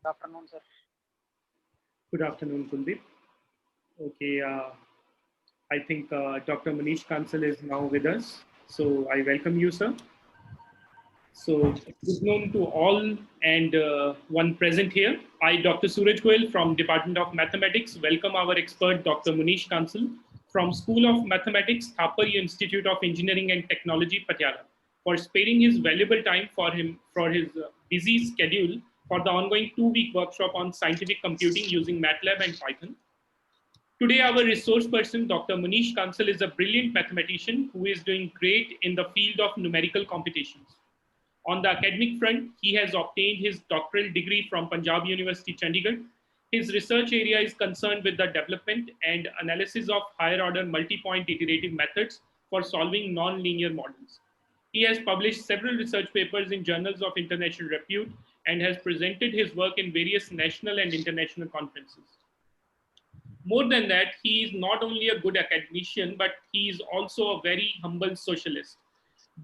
Good afternoon, sir. Good afternoon, Kuldeep. Okay, I think Dr. Manish Kansal is now with us. So I welcome you, sir. So good noon to all and one present here. I, Dr. Suraj Goel from Department of Mathematics, welcome our expert, Dr. Manish Kansal from School of Mathematics, Thapar Institute of Engineering and Technology, Patiala, for sparing his valuable time for his busy schedule for the ongoing 2-week workshop on scientific computing using MATLAB and Python. Today, our resource person, Dr. Manish Kansal, is a brilliant mathematician who is doing great in the field of numerical computations. On the academic front, he has obtained his doctoral degree from Punjab University, Chandigarh. His research area is concerned with the development and analysis of higher order multi-point iterative methods for solving non-linear models. He has published several research papers in journals of international repute and has presented his work in various national and international conferences. More than that, he is not only a good academician, but he is also a very humble socialist.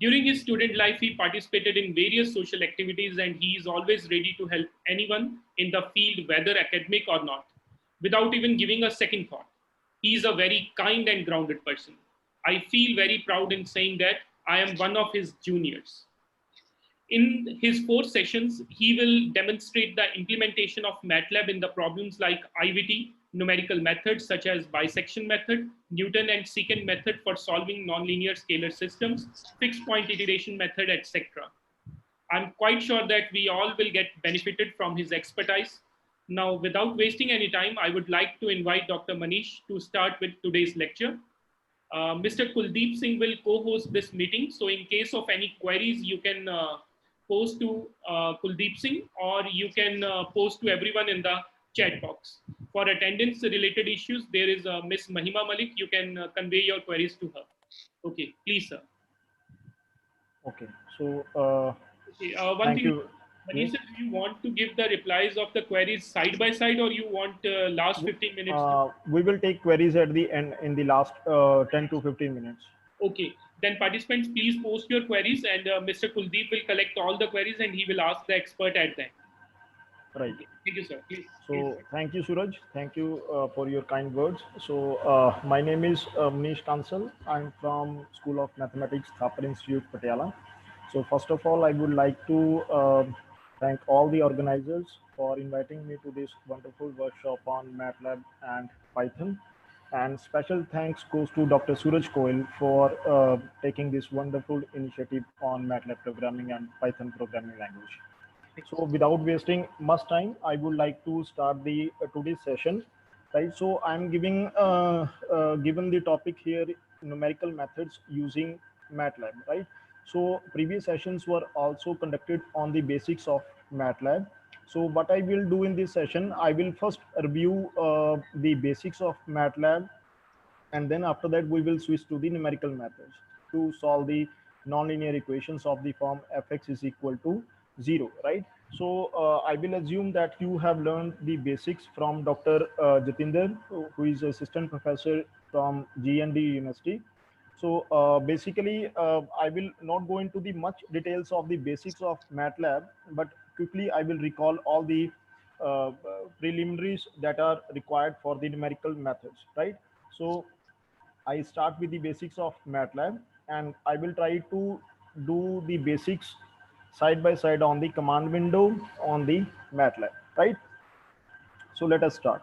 During his student life, he participated in various social activities and he is always ready to help anyone in the field, whether academic or not, without even giving a second thought. He is a very kind and grounded person. I feel very proud in saying that I am one of his juniors. In his 4 sessions, he will demonstrate the implementation of MATLAB in the problems like IVT, numerical methods such as bisection method, Newton and secant method for solving nonlinear scalar systems, fixed point iteration method, etc. I'm quite sure that we all will get benefited from his expertise. Now, without wasting any time, I would like to invite Dr. Manish to start with today's lecture. Mr. Kuldeep Singh will co-host this meeting. So in case of any queries, you can post to Kuldeep Singh or you can post to everyone in the chat box. For attendance related issues, there is Miss Mahima Malik. You can convey your queries to her. Okay, please, sir. Okay, so Okay, one thank thing, you. Yes, Manish, do you want to give the replies of the queries side by side or you want last 15 minutes? we will take queries at the end in the last 10 to 15 minutes. Okay, then participants, please post your queries and Mr. Kuldeep will collect all the queries and he will ask the expert at the end. Right. Okay, thank you, sir. Please. So thank you, Suraj. Thank you for your kind words. So my name is Manish Kansal. I'm from School of Mathematics, Thapar Institute, Patiala. So first of all, I would like to thank all the organizers for inviting me to this wonderful workshop on MATLAB and Python. And special thanks goes to Dr. Suraj Goel for taking this wonderful initiative on MATLAB programming and Python programming language. So without wasting much time, I would like to start the today's session, right? So I'm giving given the topic here, numerical methods using MATLAB, right? So previous sessions were also conducted on the basics of MATLAB. So what I will do in this session, I will first review the basics of MATLAB, and then after that we will switch to the numerical methods to solve the nonlinear equations of the form fx is equal to 0, right? So I will assume that you have learned the basics from Dr. Jatinder, who is assistant professor from GND University. So basically, I will not go into the much details of the basics of MATLAB, but quickly I will recall all the preliminaries that are required for the numerical methods, right? So I start with the basics of MATLAB, and I will try to do the basics side by side on the command window on the MATLAB, right? So let us start.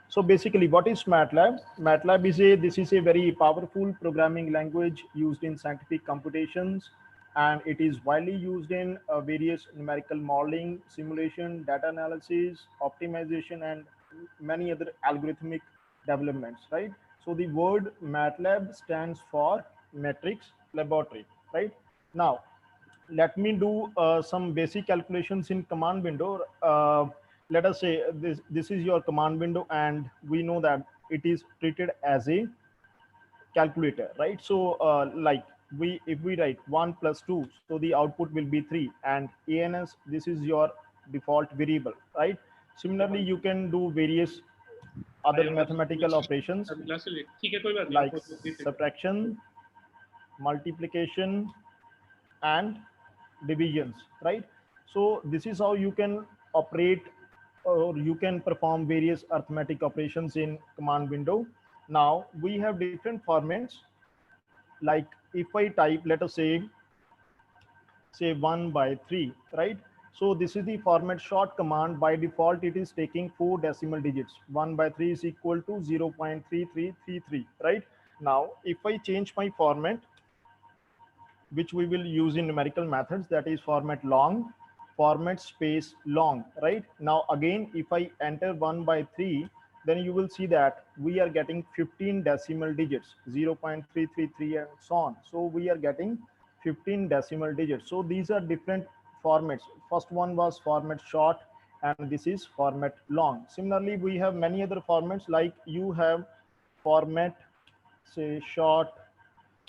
So basically, what is MATLAB? MATLAB is this is a very powerful programming language used in scientific computations, and it is widely used in various numerical modeling, simulation, data analysis, optimization, and many other algorithmic developments, right? So the word MATLAB stands for Matrix Laboratory, right? Now, let me do some basic calculations in command window. Let us say this is your command window, and we know that it is treated as a calculator, right? So like if we write 1 plus 2, so the output will be 3, and ans, this is your default variable, right? Similarly, you can do various other mathematical operations like subtraction, multiplication, and divisions, right? So this is how you can operate or you can perform various arithmetic operations in command window. Now we have different formats. Like if I type, let us say 1 by 3, right? So this is the format short command. By default, it is taking 4 decimal digits. 1 by 3 is equal to 0.3333, right? Now, if I change my format, which we will use in numerical methods, that is format long, format space long, right? Now again, if I enter 1 by 3, then you will see that we are getting 15 decimal digits, 0.333 and so on. So we are getting 15 decimal digits. So these are different formats. First one was format short, and this is format long. Similarly, we have many other formats, like you have format, say short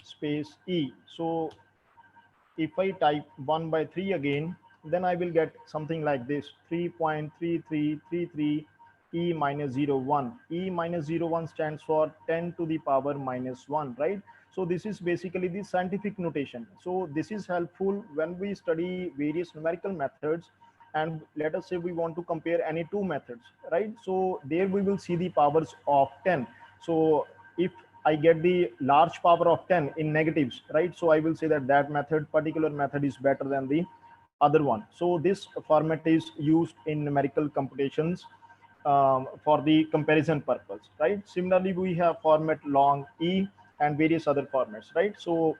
space E. So if I type 1 by 3 again, then I will get something like this, 3.3333 e minus 01. E minus 01 stands for 10 to the power minus 1, right? So this is basically the scientific notation. So this is helpful when we study various numerical methods, and let us say we want to compare any two methods, right? So there we will see the powers of 10. So if I get the large power of 10 in negatives, right? So I will say that that method, particular method, is better than the other one. So this format is used in numerical computations for the comparison purpose, right? Similarly, we have format long E and various other formats, right? So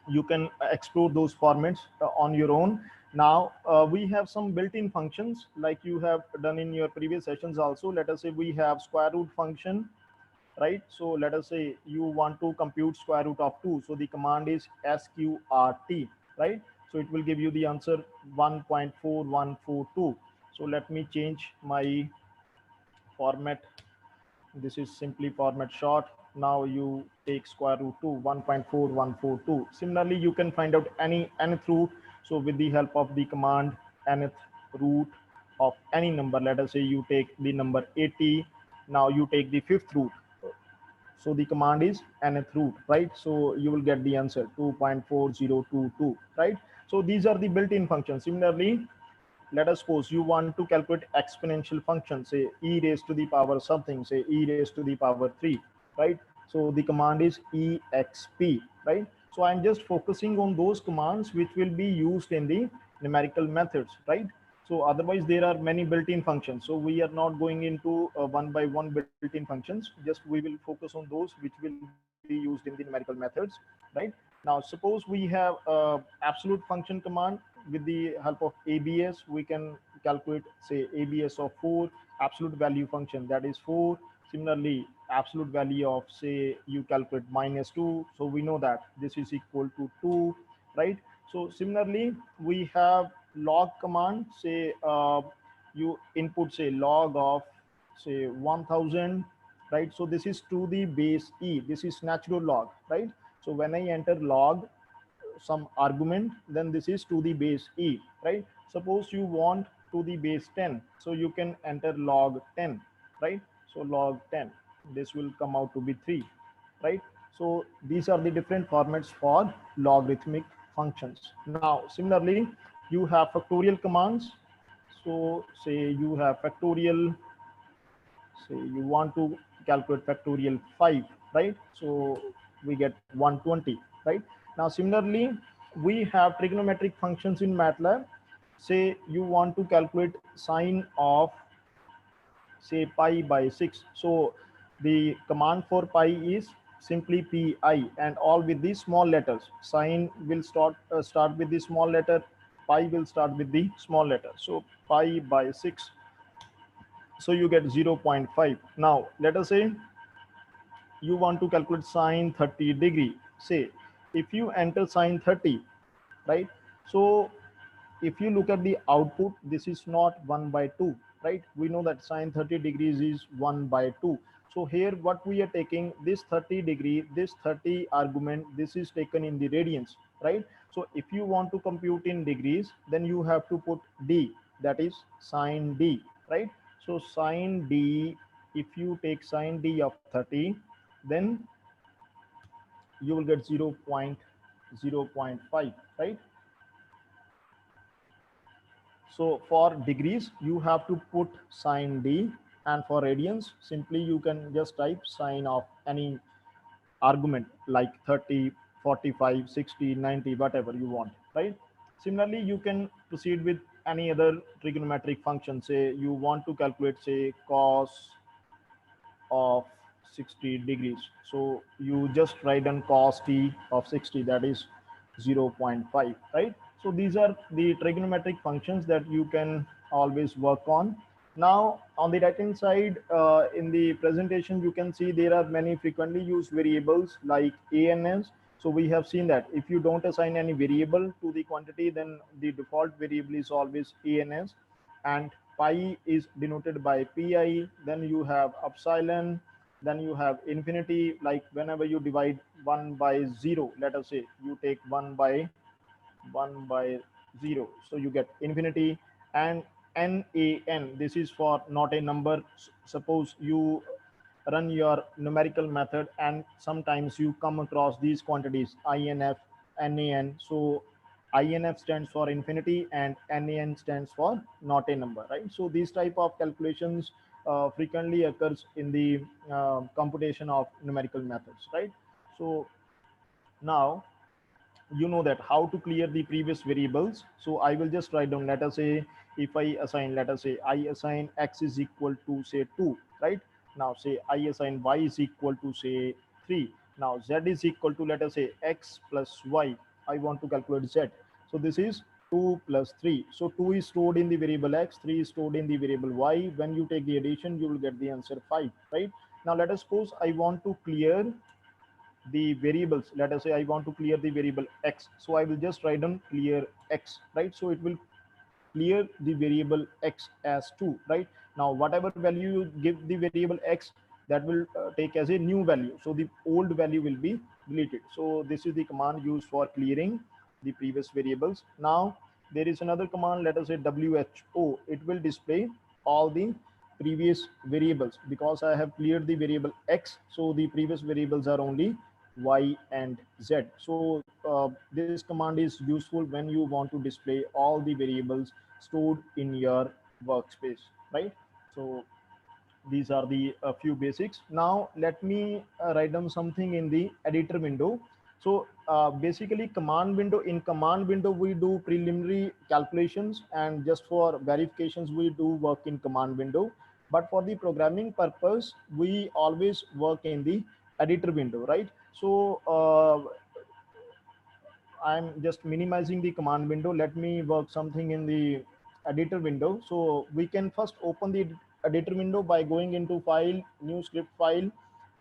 you can explore those formats on your own. Now we have some built-in functions like you have done in your previous sessions also. Let us say we have square root function, right? So let us say you want to compute square root of 2. So the command is sqrt, right? So it will give you the answer 1.4142. So let me change my format. This is simply format short. Now you take square root 2, 1.4142. Similarly, you can find out any nth root. So with the help of the command nth root of any number, let us say you take the number 80. Now you take the fifth root. So the command is nth root, right? So you will get the answer 2.4022, right? So these are the built-in functions. Similarly, let us suppose you want to calculate exponential function, say e raised to the power something, say e raised to the power 3, right? So the command is exp, right? So I'm just focusing on those commands which will be used in the numerical methods, right? So otherwise there are many built-in functions. So we are not going into one by one built-in functions. Just we will focus on those which will be used in the numerical methods, right? Now suppose we have absolute function command. With the help of ABS, we can calculate, say, ABS of 4, absolute value function, that is 4. Similarly, absolute value of, say, you calculate minus 2. So we know that this is equal to 2, right? So similarly, we have log command, say, you input, say, log of, say, 1000, right? So this is to the base E. This is natural log, right? So when I enter log some argument, then this is to the base E, right? Suppose you want to the base 10, so you can enter log 10, right? So log 10, this will come out to be 3, right? So these are the different formats for logarithmic functions. Now similarly, you have factorial commands. So say you have factorial, say you want to calculate factorial 5, right? So we get 120, right? Now similarly, we have trigonometric functions in MATLAB. Say you want to calculate sine of, say, pi by 6. So the command for pi is simply pi, and all with the small letters. Sine will start with the small letter, pi will start with the small letter. So pi by 6, so you get 0.5. Now let us say you want to calculate sine 30 degree. Say if you enter sine 30, right? So if you look at the output, this is not 1 by 2, right? We know that sine 30 degrees is 1 by 2. So here what we are taking, this 30 degree, this 30 argument, this is taken in the radians, right? So if you want to compute in degrees, then you have to put d, that is sine d, right? So sine d, if you take sine d of 30, then you will get 0.0.5, right? So for degrees, you have to put sign D, and for radians, simply you can just type sign of any argument like 30, 45, 60, 90, whatever you want, right? Similarly, you can proceed with any other trigonometric function. Say you want to calculate, say, cos of 60 degrees. So you just write down cos t of 60, that is 0.5, right? So these are the trigonometric functions that you can always work on. Now, on the right hand side, in the presentation, you can see there are many frequently used variables like a and s. So we have seen that if you don't assign any variable to the quantity, then the default variable is always a and s, and pi is denoted by pi. Then you have epsilon, then you have infinity. Like whenever you divide 1 by 0, let us say you take 1 by 0, so you get infinity. And nan, this is for not a number. Suppose you run your numerical method and sometimes you come across these quantities inf, nan. So inf stands for infinity and nan stands for not a number, right? So these type of calculations frequently occurs in the computation of numerical methods, right? So now you know that how to clear the previous variables. So I will just write down, let us say if I assign, let us say I assign x is equal to say 2, right? Now say I assign y is equal to say 3. Now z is equal to, let us say, x plus y. I want to calculate z. So this is 2 plus 3. So 2 is stored in the variable x, 3 is stored in the variable y. When you take the addition, you will get the answer 5, right? Now let us suppose I want to clear the variables. Let us say I want to clear the variable x. So I will just write down clear x, right? So it will clear the variable x as 2, right? Now whatever value you give the variable x, that will take as a new value. So the old value will be deleted. So this is the command used for clearing the previous variables. Now there is another command, let us say who. It will display all the previous variables. Because I have cleared the variable x, so the previous variables are only y and z. So this command is useful when you want to display all the variables stored in your workspace, right? So these are the few basics. Now let me write down something in the editor window. So basically in command window we do preliminary calculations, and just for verifications we do work in command window. But for the programming purpose, we always work in the editor window, right? So I'm just minimizing the command window. Let me work something in the editor window. So we can first open the editor window by going into file, new script file.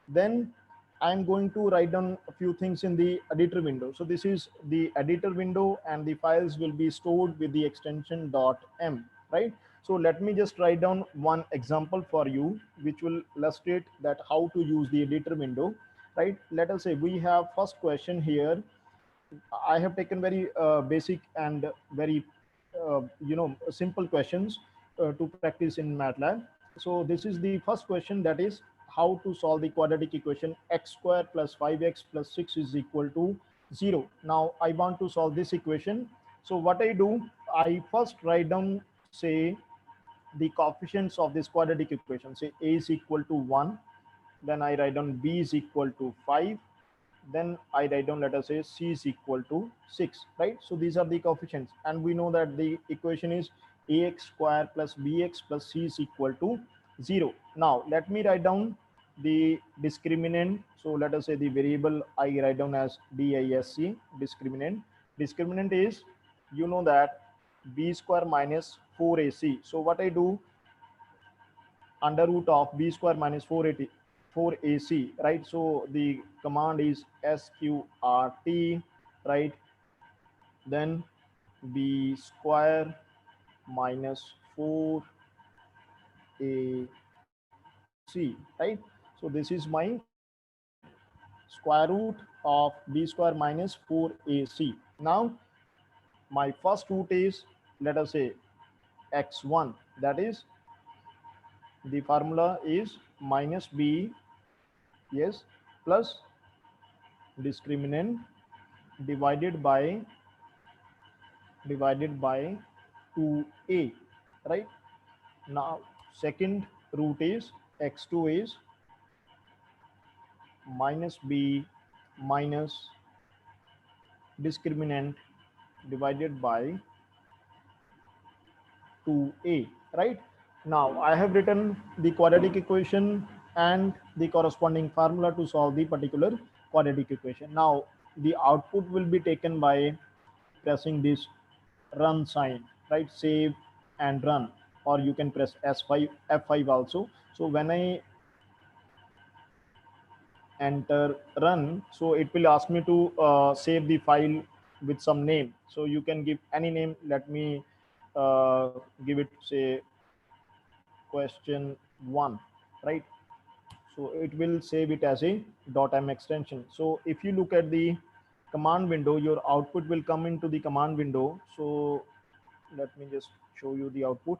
Then I'm going to write down a few things in the editor window. So this is the editor window, and the files will be stored with the extension .m, right? So let me just write down one example for you, which will illustrate that how to use the editor window, right? Let us say we have first question here. I have taken very basic and very simple questions to practice in MATLAB. So this is the first question, that is how to solve the quadratic equation x square plus 5x plus 6 is equal to 0. Now I want to solve this equation. So what I do, I first write down, say, the coefficients of this quadratic equation. Say a is equal to 1, then I write down b is equal to 5, then I write down, let us say, c is equal to 6, right? So these are the coefficients, and we know that the equation is ax square plus bx plus c is equal to 0. Now let me write down the discriminant. So let us say the variable I write down as disc, discriminant. Discriminant is, you know that, b square minus 4ac. So what I do, under root of b square minus 4ac, right? So the command is sqrt, right? Then b square minus 4ac, right? So this is my square root of b square minus 4ac. Now my first root is, let us say, x1, that is, the formula is minus b, yes, plus discriminant divided by 2a, right? Now second root is x2 is minus b minus discriminant divided by 2a, right? Now I have written the quadratic equation and the corresponding formula to solve the particular quadratic equation. Now the output will be taken by pressing this run sign, right? Save and run, or you can press S5, F5 also. So when I enter run, so it will ask me to save the file with some name. So you can give any name. Let me give it, say, question one, right? So it will save it as a .m extension. So if you look at the command window, your output will come into the command window. So let me just show you the output.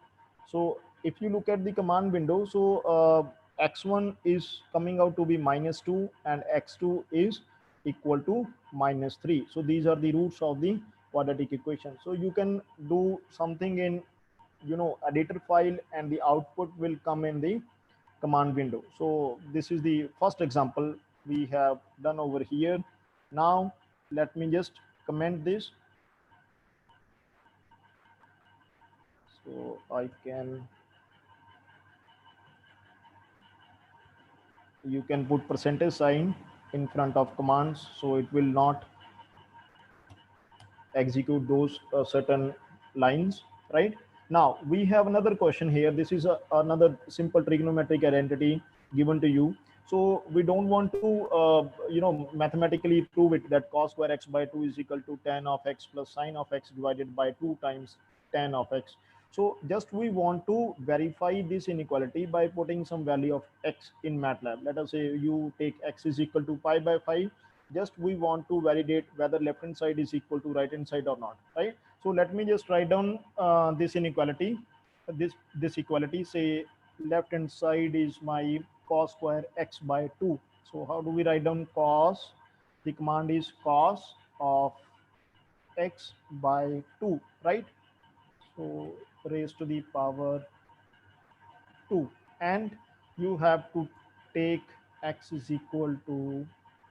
So if you look at the command window, so x1 is coming out to be -2 and x2 is equal to -3. So these are the roots of the quadratic equation. So you can do something in, editor file, and the output will come in the command window. So this is the first example we have done over here. Now let me just comment this. So I can, you can put percentage sign in front of commands, so it will not execute those certain lines, right? Now we have another question here. This is another simple trigonometric identity given to you. So we don't want to mathematically prove it that cos square x by 2 is equal to tan of x plus sine of x divided by 2 times tan of x. So just we want to verify this inequality by putting some value of x in MATLAB. Let us say you take x is equal to pi by 5. Just we want to validate whether left hand side is equal to right hand side or not, right? So let me just write down this inequality, this equality. Say left hand side is my cos square x by 2. So how do we write down cos? The command is cos of x by 2, right? So raised to the power 2, and you have to take x is equal to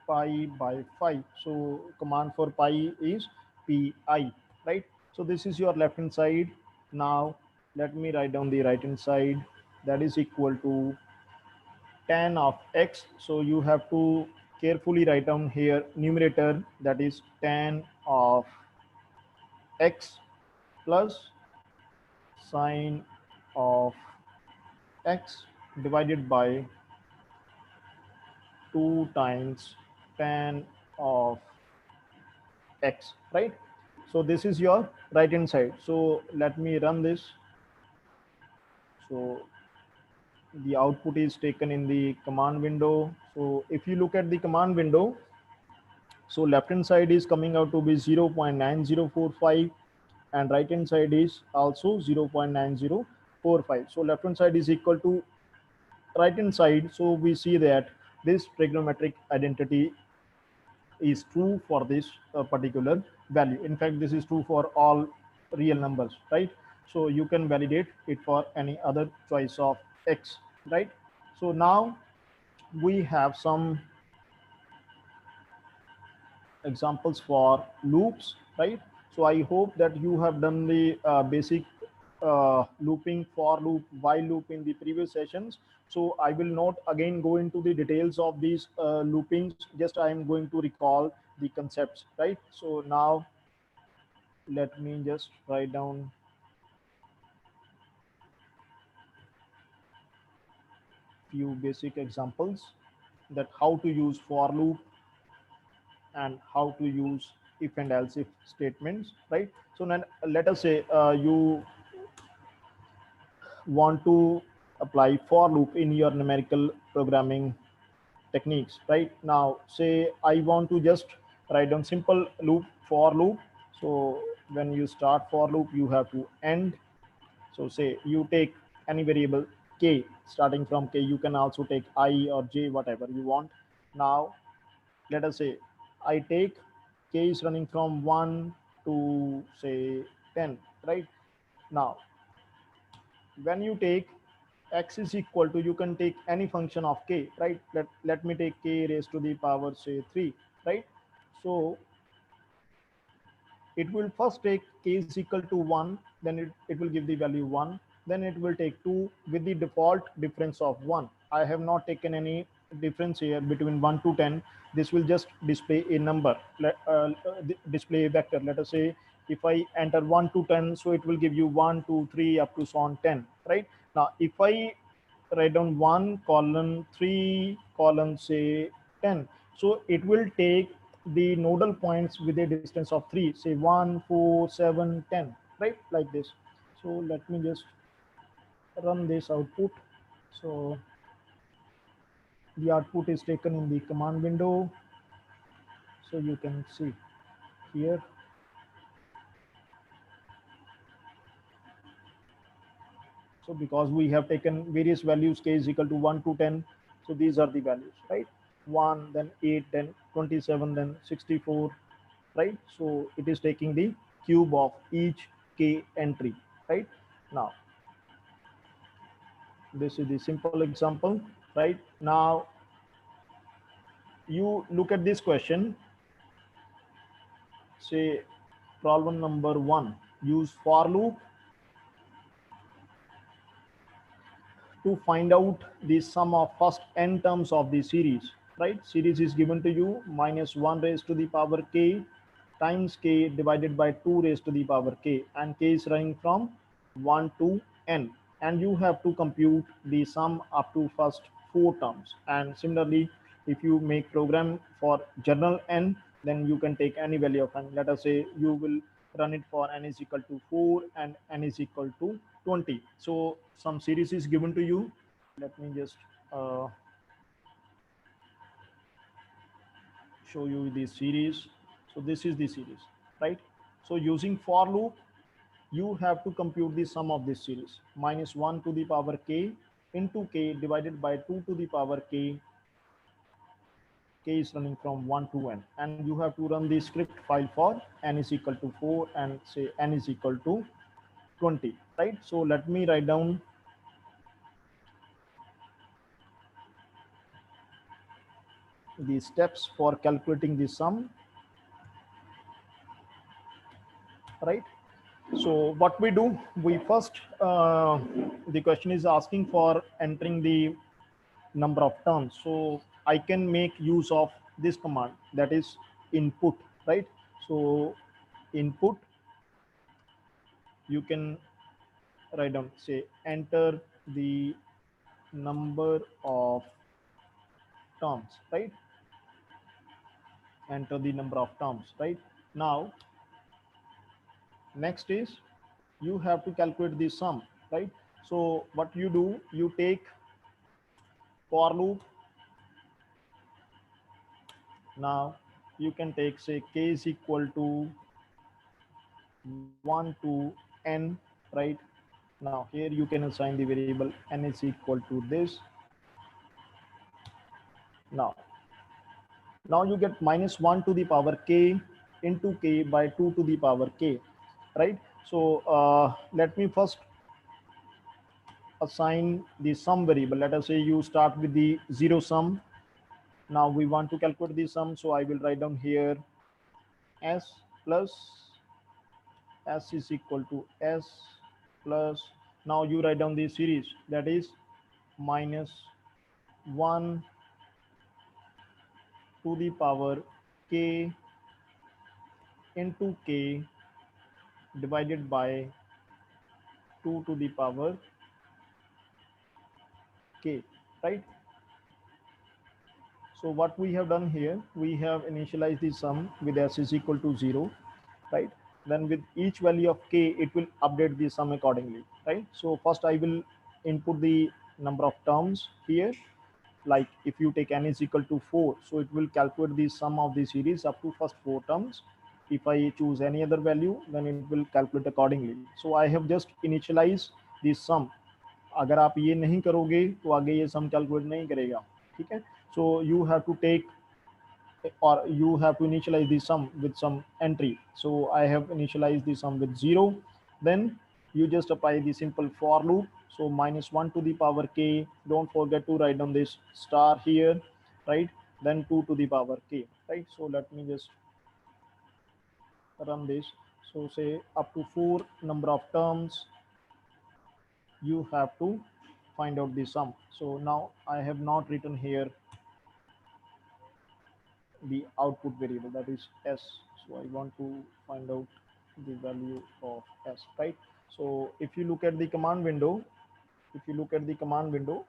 pi by 5. So command for pi is pi, right? So this is your left hand side. Now let me write down the right hand side. That is equal to tan of x. So you have to carefully write down here numerator, that is tan of x plus sine of x divided by 2 times tan of x, right? So this is your right hand side. So let me run this. So the output is taken in the command window. So if you look at the command window, so left hand side is coming out to be 0.9045 and right hand side is also 0.9045. So left hand side is equal to right hand side. So we see that this trigonometric identity is true for this particular value. In fact, this is true for all real numbers, right? So you can validate it for any other choice of x, right? So now we have some examples for loops, right? So I hope that you have done the basic looping, for loop, while loop in the previous sessions. So I will not again go into the details of these loopings. Just I am going to recall the concepts, right? So now let me just write down few basic examples, that how to use for loop and how to use if and else if statements, right? So then let us say you want to apply for loop in your numerical programming techniques, right? Now say I want to just write down simple loop, for loop. So when you start for loop, you have to end. So say you take any variable k, starting from k. You can also take I or j, whatever you want. Now let us say I take k is running from 1 to say 10, right? Now, when you take x is equal to, you can take any function of k, right? Let me take k raised to the power say 3, right? So it will first take k is equal to 1, then it will give the value 1, then it will take 2 with the default difference of 1. I have not taken any difference here between 1 to 10. This will just display a number, display a vector. Let us say if I enter 1 to 10, so it will give you 1 2 3 up to so on 10, right? Now if I write down 1 colon 3 colon say 10, so it will take the nodal points with a distance of 3, say 1 4 7 10, right, like this. So let me just run this output. So the output is taken in the command window, so you can see here. So because we have taken various values, k is equal to 1 to 10, so these are the values, right? 1, then 8, then 27, then 64, right? So it is taking the cube of each k entry, right? Now, this is the simple example, right? Now, you look at this question, say problem number 1, use for loop to find out the sum of first n terms of the series, right? Series is given to you minus 1 raised to the power k times k divided by 2 raised to the power k, and k is running from 1 to n, and you have to compute the sum up to first 4 terms. And similarly, if you make program for general n, then you can take any value of n. Let us say you will run it for n is equal to 4 and n is equal to 20. So some series is given to you. Let me just show you the series. So this is the series, right? So using for loop, you have to compute the sum of this series, minus 1 to the power k into k divided by 2 to the power k. K is running from 1 to n, and you have to run the script file for n is equal to 4 and say n is equal to 20, right? So let me write down the steps for calculating the sum, right? So what we do, we first, the question is asking for entering the number of terms. So I can make use of this command, that is input, right? So input, you can write down, say enter the number of terms, right? Enter the number of terms, right? Now, next is you have to calculate the sum, right? So what you do, you take for loop. Now you can take, say k is equal to 1 to n, right? Now here you can assign the variable n is equal to this. Now you get minus 1 to the power k into k by 2 to the power k, right? So let me first assign the sum variable. Let us say you start with the zero sum. Now we want to calculate the sum, so I will write down here s plus s is equal to s plus, now you write down the series, that is minus 1 to the power k into k divided by 2 to the power k, right? So what we have done here, we have initialized the sum with s is equal to 0, right? Then with each value of k, it will update the sum accordingly, right? So first I will input the number of terms here. Like if you take n is equal to 4, so it will calculate the sum of the series up to first 4 terms. If I choose any other value, then it will calculate accordingly. So I have just initialized the sum. अगर आप ये नहीं करोगे तो आगे ये sum calculate नहीं करेगा, ठीक है? So you have to take, or you have to initialize the sum with some entry. So I have initialized the sum with 0. Then you just apply the simple for loop. So -1 to the power k, don't forget to write down this star here, right? Then 2 to the power k, right? So let me just run this. So say up to 4 number of terms, you have to find out the sum. So now I have not written here the output variable, that is s. So I want to find out the value of s, right? So if you look at the command window,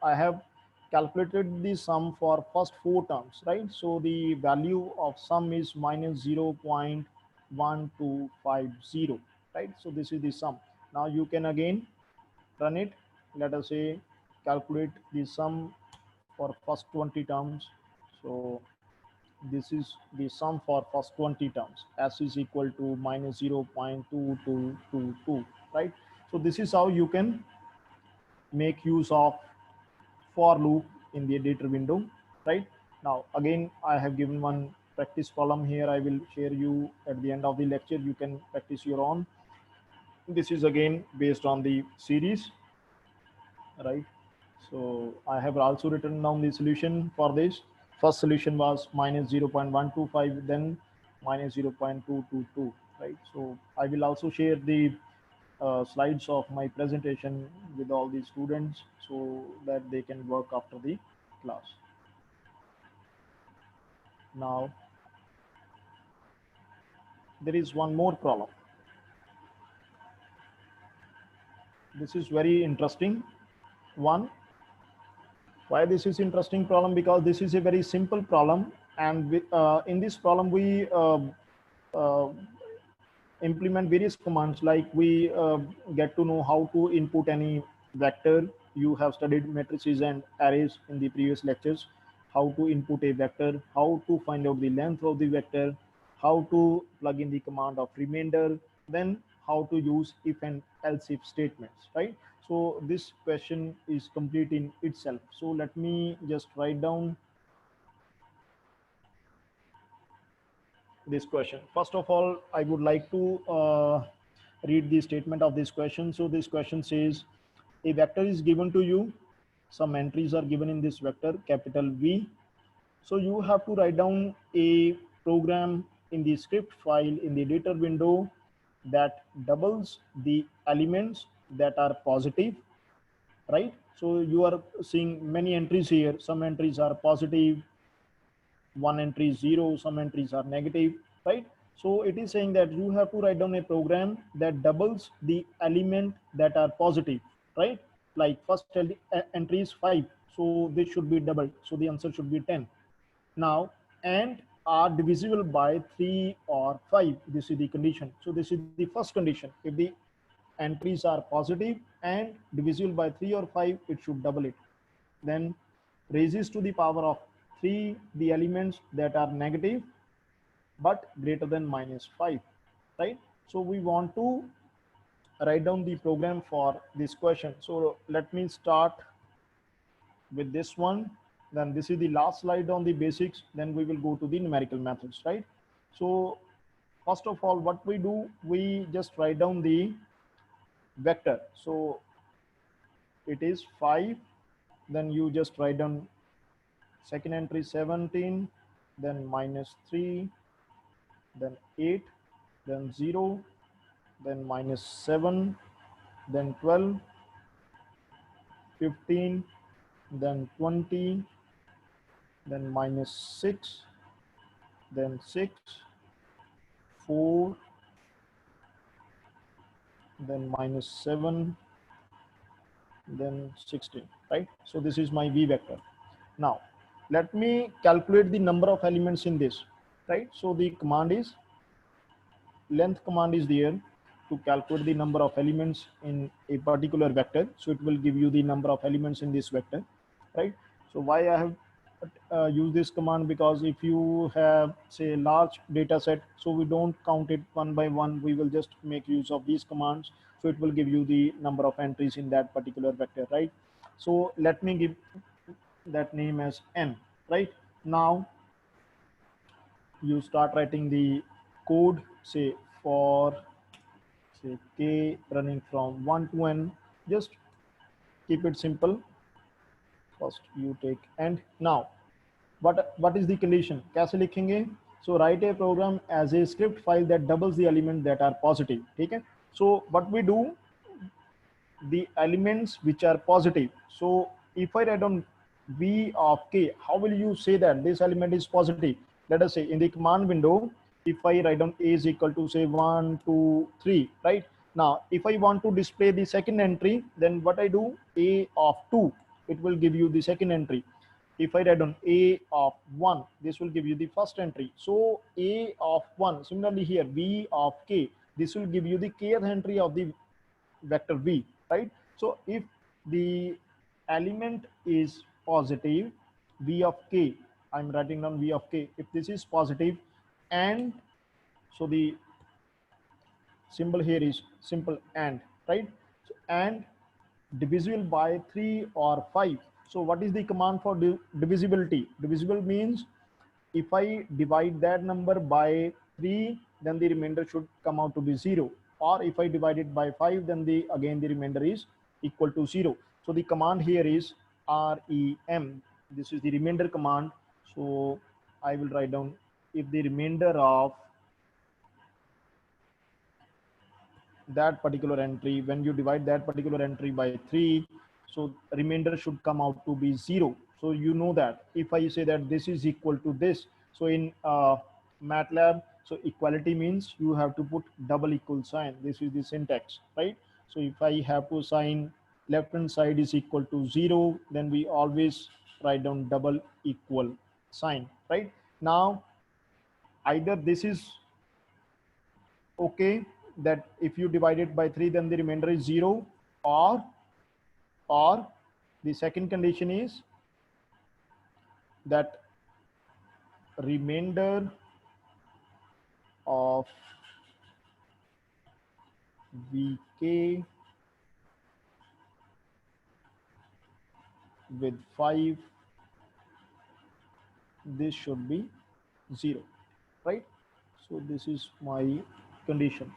I have calculated the sum for first 4 terms, right? So the value of sum is minus 0.1250, right? So this is the sum. Now you can again run it. Let us say calculate the sum for first 20 terms. So this is the sum for first 20 terms. S is equal to minus 0.2222, right? So this is how you can make use of for loop in the editor window, right? Now again, I have given one practice problem here. I will share you at the end of the lecture. You can practice your own. This is again based on the series, right? So I have also written down the solution for this. First solution was minus 0.125, then minus 0.222, right? So I will also share the slides of my presentation with all the students so that they can work after the class. Now, there is one more problem. This is very interesting one. Why this is interesting problem? Because this is a very simple problem, and in this problem we uh, implement various commands, like we get to know how to input any vector. You have studied matrices and arrays in the previous lectures. How to input a vector, how to find out the length of the vector, how to plug in the command of remainder, then how to use if and else if statements, right? So this question is complete in itself. So let me just write down this question. First of all, I would like to read the statement of this question. So this question says, a vector is given to you. Some entries are given in this vector, capital V. So you have to write down a program in the script file in the editor window that doubles the elements that are positive, right? So you are seeing many entries here. Some entries are positive, one entry is 0, some entries are negative, right? So it is saying that you have to write down a program that doubles the element that are positive, right? Like first entry is 5, so this should be doubled, so the answer should be 10. Now, and are divisible by 3 or 5, this is the condition. So this is the first condition. If the entries are positive and divisible by 3 or 5, it should double it. Then raises to the power of 3 the elements that are negative but greater than -5, right? So we want to write down the program for this question. So let me start with this one. Then this is the last slide on the basics. Then we will go to the numerical methods, right? So first of all, what we do, we just write down the vector. So it is 5. Then you just write down second entry 17, then -3, then 8, then 0, then -7, then 12, 15, then 20, then -6, then 6, 4, then -7, then 16, right? So this is my V vector. Now, let me calculate the number of elements in this, right? So the command is, length command is there to calculate the number of elements in a particular vector. So it will give you the number of elements in this vector, right? So why I have used this command, because if you have say large data set, so we don't count it one by one, we will just make use of these commands. So it will give you the number of entries in that particular vector, right? So let me give that name as n, right? Now you start writing the code, say for say k running from 1 to n. Just keep it simple. First you take and now what is the condition? कैसे लिखेंगे? So write a program as a script file that doubles the elements that are positive. ठीक है? So what we do, the elements which are positive. So if I write on v of k, how will you say that this element is positive? Let us say in the command window, if I write down a is equal to say 1 2 3, right? Now if I want to display the second entry, then what I do, a of 2, it will give you the second entry. If I write on a of 1, this will give you the first entry. So a of 1, similarly here v of k, this will give you the kth entry of the vector v, right? So if the element is positive, v of k, I'm writing down v of k, if this is positive, and so the symbol here is simple and, right? So, and divisible by 3 or 5. So what is the command for divisibility? Divisible means if I divide that number by 3, then the remainder should come out to be 0. Or if I divide it by 5, then the remainder is equal to 0. So the command here is rem. This is the remainder command. So I will write down, if the remainder of that particular entry, when you divide that particular entry by 3, so remainder should come out to be 0. So you know that if I say that this is equal to this, so in MATLAB, so equality means you have to put double equal sign. This is the syntax, right? So if I have to assign left hand side is equal to 0, then we always write down double equal sign, right? Now either this is okay, that if you divide it by 3, then the remainder is 0, or the second condition is that remainder of vk with 5, this should be 0, right? So this is my condition.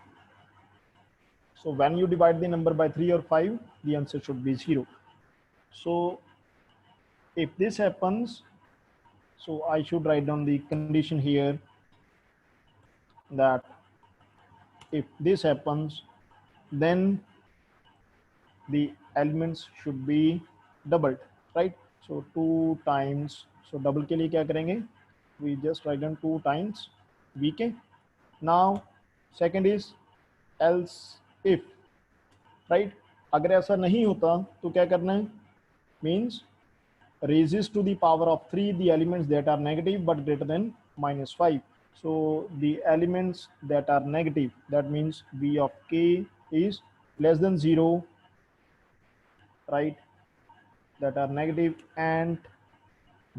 So when you divide the number by 3 or 5, the answer should be 0. So if this happens, so I should write down the condition here, that if this happens, then the elements should be doubled, right? So 2 times, so double के लिए क्या करेंगे? We just write down 2 times vk. Now second is else if, right? अगर ऐसा नहीं होता तो क्या करना है? Means raises to the power of 3 the elements that are negative but greater than -5. So the elements that are negative, that means v of k is less than 0, right? That are negative and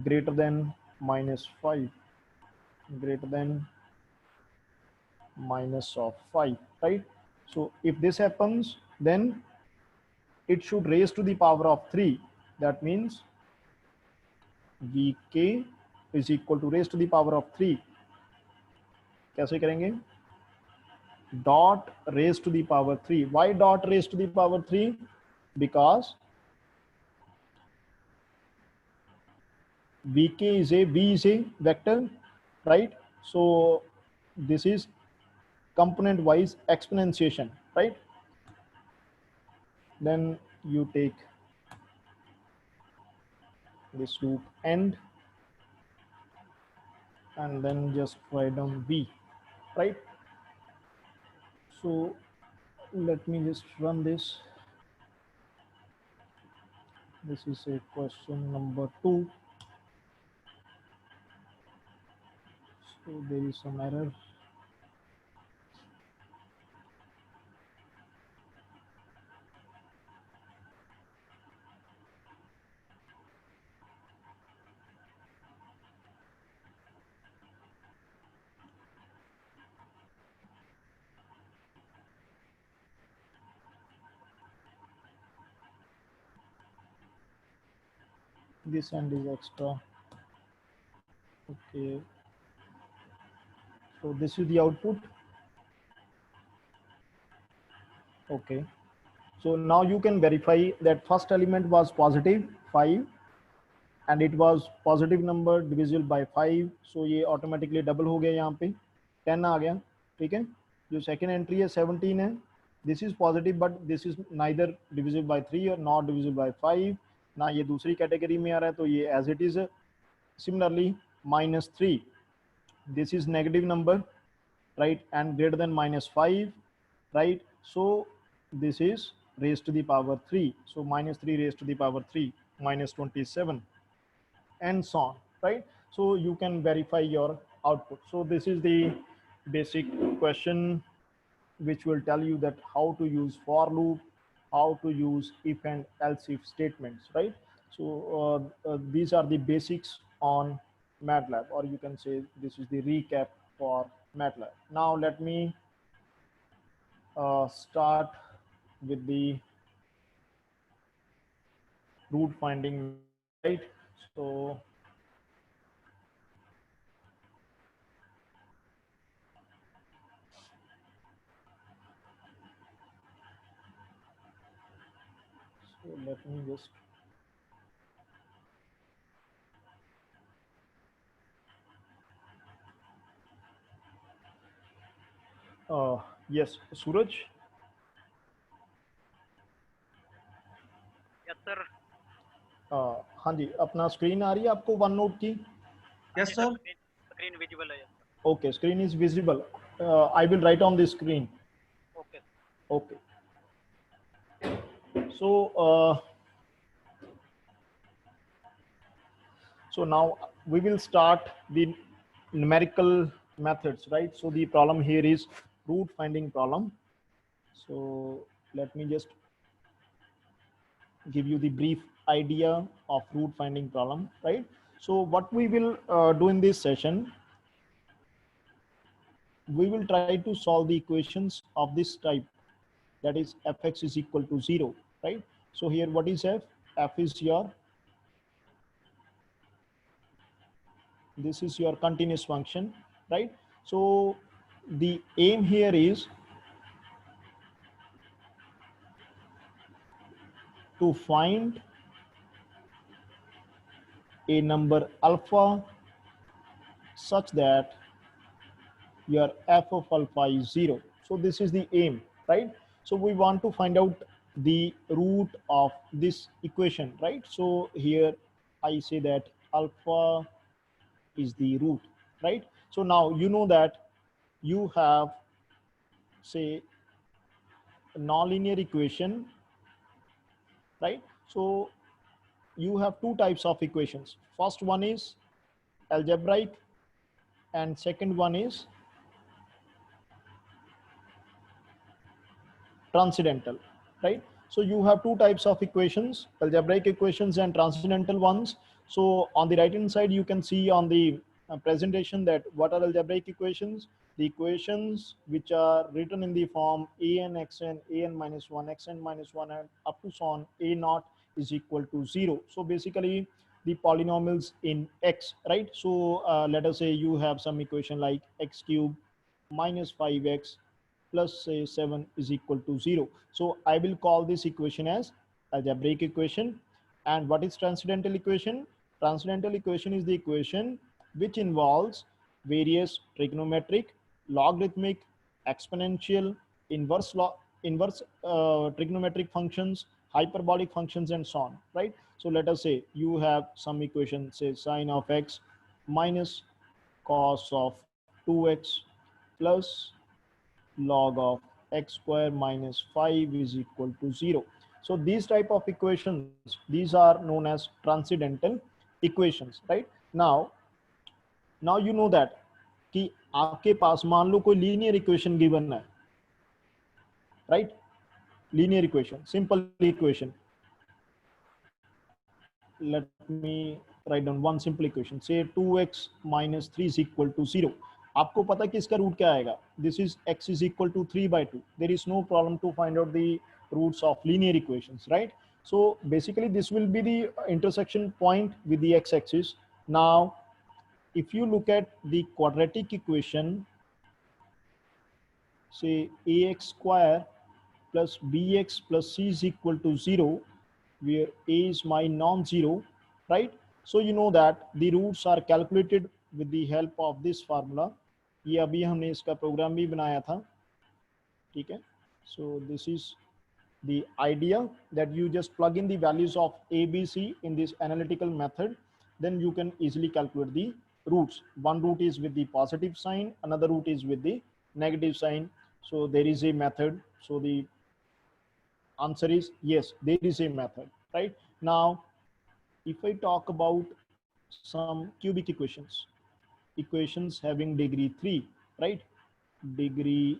greater than -5, greater than minus of 5, right? So if this happens, then it should raise to the power of 3. That means vk is equal to raise to the power of 3. कैसे करेंगे? Dot raise to the power 3. Why dot raise to the power 3? Because vk is a vector, right? So this is component wise exponentiation, right? Then you take this loop end and then just write down v, right? So let me just run this. This is a question number 2. So there is some error. This end is extra. Okay, so this is the output. Okay. So now you can verify that first element was positive 5 and it was positive number divisible by 5. So ये automatically double हो गया यहाँ पे 10 आ गया. ठीक है. जो second entry है 17 है. This is positive but this is neither divisible by 3 or not divisible by 5. ना ये दूसरी category में आ रहा है तो ये as it is. Similarly -3. This is negative number, right, and greater than -5, right? So this is raised to the power 3. So -3 raised to the power 3, -27, and so on, right? So you can verify your output. So this is the basic question which will tell you that how to use for loop, how to use if and else if statements, right? So these are the basics on MATLAB, or you can say this is the recap for MATLAB. Now let me start with the root finding, right? So let me just yes, Suraj. Yes, sir. हाँ जी, अपना screen आ रही है आपको one note की? Yes, sir. Screen visible है. Okay, screen is visible. I will write on the screen. Okay. Okay. So so now we will start the numerical methods, right? So the problem here is root finding problem. So let me just give you the brief idea of root finding problem, right? So what we will do in this session, we will try to solve the equations of this type, that is fx is equal to 0, right? So here what is f? F is your, this is your continuous function, right? So the aim here is to find a number alpha such that your f of alpha is 0. So this is the aim, right? So we want to find out the root of this equation, right? So here I say that alpha is the root, right? So now you know that you have, say, a nonlinear equation, right? So you have two types of equations. First one is algebraic and second one is transcendental, right? So you have two types of equations, algebraic equations and transcendental ones. So on the right hand side, you can see on the presentation that what are algebraic equations? The equations which are written in the form an xn, an minus 1, xn minus 1, and up to so on, a naught is equal to 0. So basically the polynomials in x, right? So let us say you have some equation like x cube minus 5x plus say 7 is equal to 0. So I will call this equation as algebraic equation. And what is transcendental equation? Transcendental equation is the equation which involves various trigonometric, logarithmic, exponential, inverse trigonometric functions, hyperbolic functions, and so on, right? So let us say you have some equation, say sine of x minus cos of 2x plus log of x square minus 5 is equal to 0. So these type of equations, these are known as transcendental equations, right? Now you know that कि आपके पास मान लो कोई linear equation given है, right? Linear equation, simple equation. Let me write down one simple equation. Say 2x minus 3 is equal to 0. आपको पता कि इसका root क्या आएगा? This is x is equal to 3 by 2. There is no problem to find out the roots of linear equations, right? So basically this will be the intersection point with the x-axis. Now if you look at the quadratic equation, say ax square plus bx plus c is equal to 0, where a is my non-zero, right? So you know that the roots are calculated with the help of this formula. ये अभी हमने इसका programme भी बनाया था, ठीक है? So this is the idea, that you just plug in the values of a, b, c in this analytical method, then you can easily calculate the roots. One root is with the positive sign, another root is with the negative sign. So there is a method. So the answer is yes, there is a method, right? Now, if I talk about some cubic equations having degree 3, right? Degree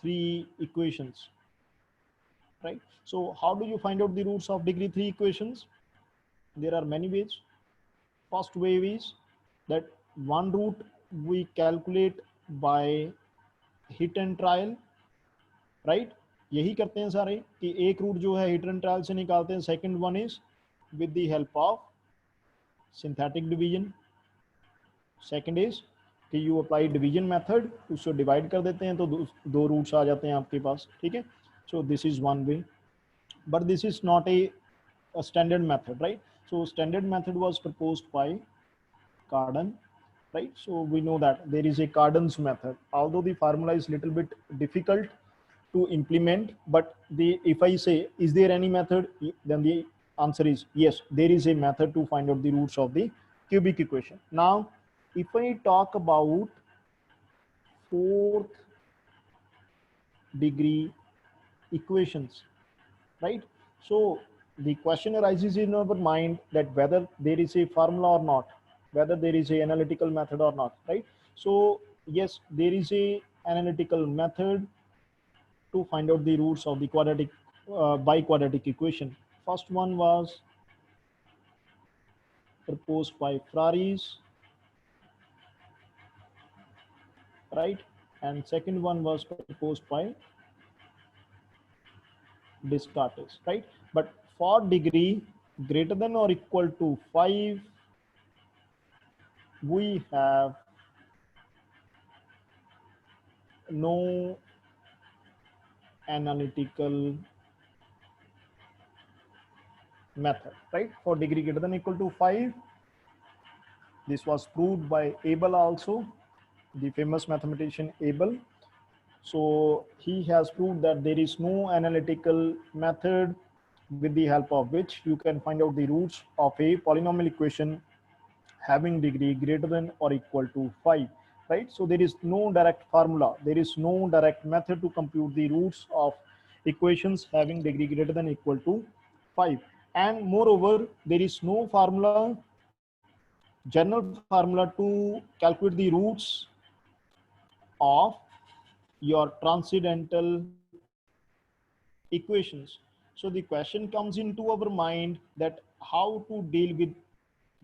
3 equations, right? So how do you find out the roots of degree 3 equations? There are many ways. First way is that one root we calculate by hit and trial, right? यही करते हैं सारे कि एक root जो है hit and trial से निकालते हैं. Second one is with the help of synthetic division. Second is कि यू अप्लाई डिवीजन मेथड, उसको डिवाइड कर देते हैं तो दो रूट्स आ जाते हैं आपके पास, ठीक है? So this is one way, but this is not a standard method, right? So standard method was proposed by Cardan, right? So we know that there is a Cardan's method, although the formula is little bit difficult to implement, but if I say is there any method, then the answer is yes, there is a method to find out the roots of the cubic equation. Now if I talk about fourth degree equations, right? So the question arises in our mind that whether there is a formula or not, whether there is a analytical method or not, right? So yes, there is a analytical method to find out the roots of the quadratic biquadratic equation. First one was proposed by Ferraris, right? And second one was proposed by Descartes, right? But for degree greater than or equal to 5, we have no analytical method, right? For degree greater than or equal to 5, this was proved by Abel also, the famous mathematician Abel. So he has proved that there is no analytical method with the help of which you can find out the roots of a polynomial equation having degree greater than or equal to 5, right? So there is no direct formula, there is no direct method to compute the roots of equations having degree greater than or equal to 5. And moreover, there is no formula, general formula to calculate the roots of your transcendental equations. So the question comes into our mind that how to deal with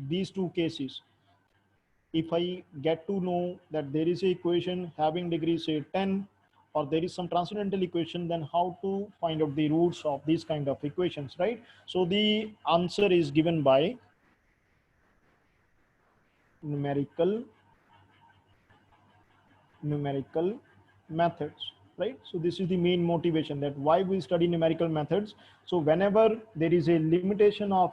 these two cases. If I get to know that there is an equation having degree say 10, or there is some transcendental equation, then how to find out the roots of these kind of equations, right? So the answer is given by numerical methods, right? So this is the main motivation that why we study numerical methods. So whenever there is a limitation of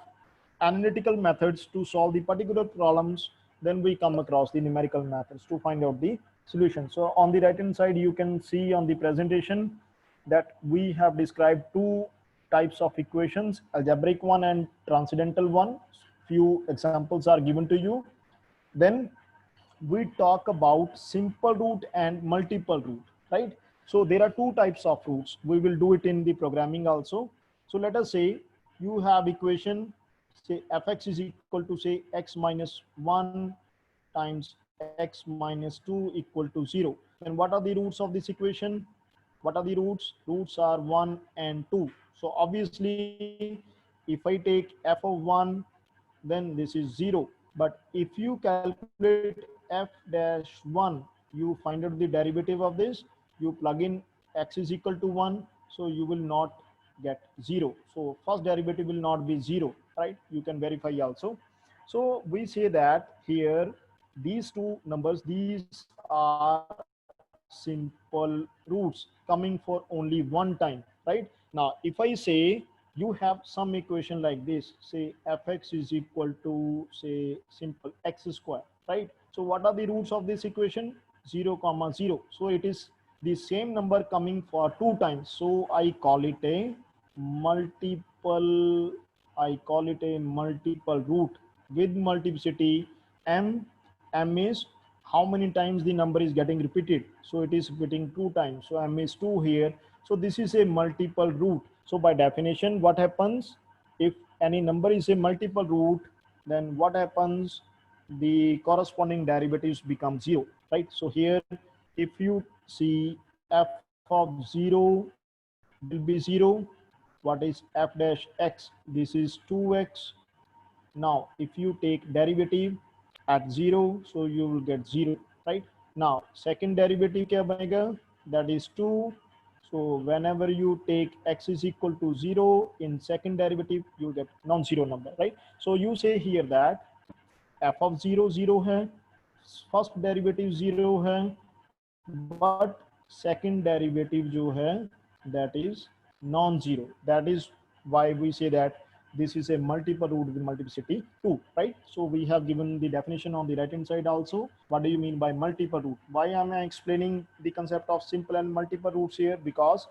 analytical methods to solve the particular problems, then we come across the numerical methods to find out the solution. So on the right hand side, you can see on the presentation that we have described two types of equations, algebraic one and transcendental one. Few examples are given to you. Then we talk about simple root and multiple root, right? So there are two types of roots. We will do it in the programming also. So let us say you have equation, say fx is equal to say x minus 1 times x minus 2 equal to 0. Then what are the roots of this equation? What are the roots? Roots are 1 and 2. So obviously, if I take f of 1, then this is 0. But if you calculate f dash 1, you find out the derivative of this, you plug in x is equal to 1, so you will not get 0. So first derivative will not be 0, right? You can verify also. So we say that here, these two numbers, these are simple roots coming for only one time. right? Now, if I say you have some equation like this, say fx is equal to say simple x square, right? So what are the roots of this equation? 0 comma 0. So it is the same number coming for 2 times. So I call it a multiple, I call it a multiple root with multiplicity m. M is how many times the number is getting repeated. So it is repeating 2 times. So m is 2 here. So this is a multiple root. So by definition, what happens if any number is a multiple root, then what happens? The corresponding derivatives become 0, right? So here, if you see f of 0 will be 0. What is f dash x? This is 2x. Now, if you take derivative at 0, so you will get 0, right? Now, second derivative kya banega? That is 2. So whenever you take x is equal to 0 in second derivative, you get non-zero number, right? So you say here that f of 0 0 hai, first derivative 0 hai, but second derivative jo hai, that is non-zero. That is why we say that this is a multiple root with multiplicity 2, right? So we have given the definition on the right hand side also. What do you mean by multiple root? Why am I explaining the concept of simple and multiple roots here? Because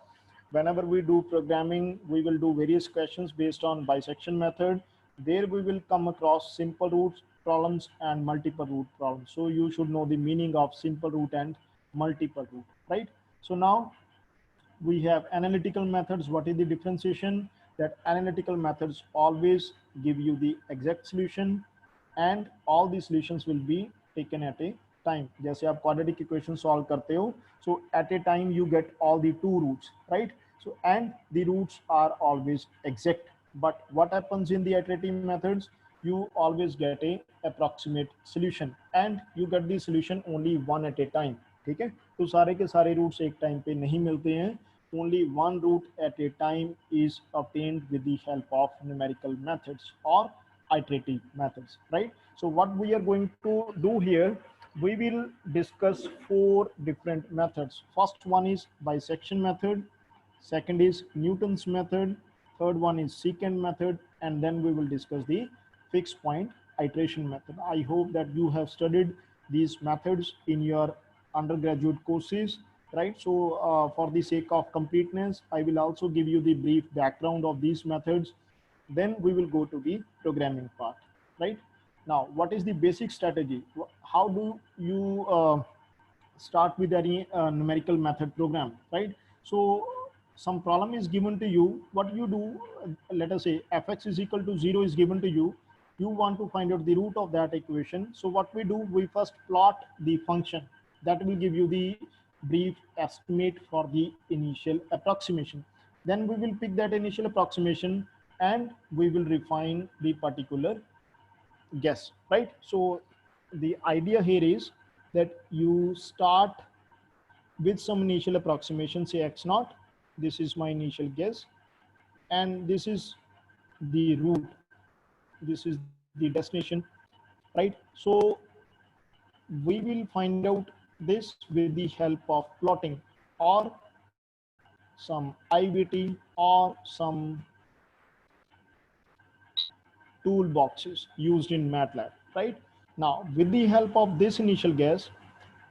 whenever we do programming, we will do various questions based on bisection method. There we will come across simple root problems and multiple root problems. So you should know the meaning of simple root and multiple root, right? So now we have analytical methods. What is the differentiation? That analytical methods always give you the exact solution, and all the solutions will be taken at a time. जैसे आप quadratic equation solve करते हो, so at a time you get all the 2 roots, right? So and the roots are always exact. But what happens in the iterative methods? You always get a approximate solution, and you get the solution only one at a time. ठीक है? तो सारे के सारे roots एक time पे नहीं मिलते हैं. Only one root at a time is obtained with the help of numerical methods or iterative methods, right? So what we are going to do here, we will discuss 4 different methods. First one is bisection method, second is Newton's method, third one is secant method, and then we will discuss the fixed point iteration method. I hope that you have studied these methods in your undergraduate courses, right? So for the sake of completeness, I will also give you the brief background of these methods. Then we will go to the programming part, right? Now, what is the basic strategy? How do you start with any numerical method program, right? So some problem is given to you. What you do, let us say fx is equal to 0 is given to you. You want to find out the root of that equation. So what we do, we first plot the function that will give you the brief estimate for the initial approximation. Then we will pick that initial approximation and we will refine the particular guess, right? So the idea here is that you start with some initial approximation, say x naught. This is my initial guess, and this is the root. This is the destination, right? So we will find out this with the help of plotting or some IVT or some toolboxes used in MATLAB, right? Now, with the help of this initial guess,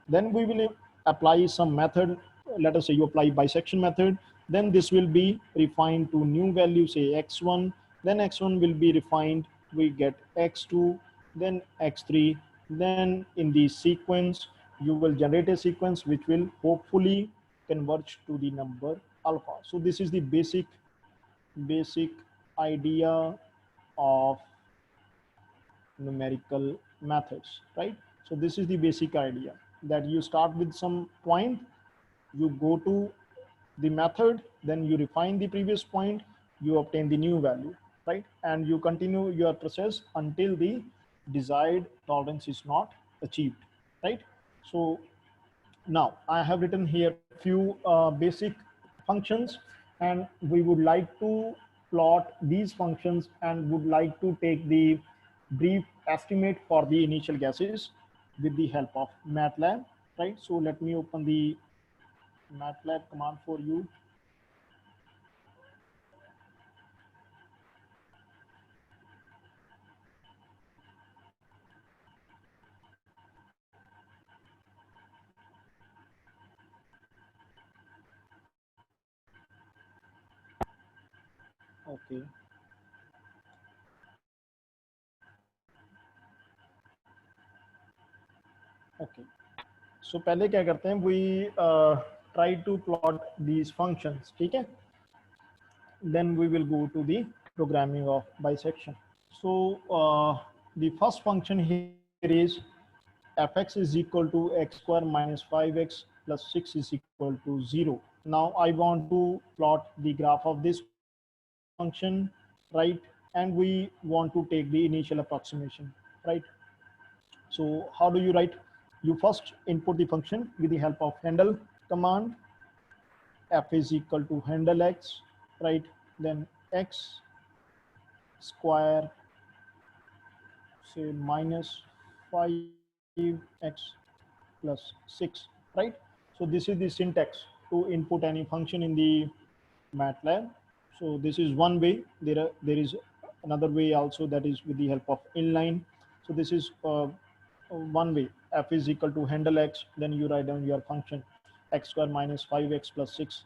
then we will apply some method. Let us say you apply bisection method, then this will be refined to new value, say x1, then x1 will be refined, we get x2, then x3, then in the sequence, you will generate a sequence which will hopefully converge to the number alpha. So this is the basic idea of numerical methods, right? So this is the basic idea, that you start with some point, you go to the method, then you refine the previous point, you obtain the new value, right? And you continue your process until the desired tolerance is not achieved, right? So now I have written here few basic functions, and we would like to plot these functions and would like to take the brief estimate for the initial guesses with the help of MATLAB, right? So let me open the MATLAB command for you. Okay. Okay. So पहले क्या करते हैं, we try to plot these functions, ठीक है? Then we will go to the programming of bisection. So the first function here is fx is equal to x square minus 5x plus 6 is equal to 0. Now I want to plot the graph of this function, right? And we want to take the initial approximation, right? So how do you write? You first input the function with the help of handle command. F is equal to handle x, right? Then x square, say minus 5x plus 6, right? So this is the syntax to input any function in the MATLAB. So this is one way. There is another way also, that is with the help of inline. So this is one way. F is equal to handle x, then you write down your function x square minus 5x plus 6,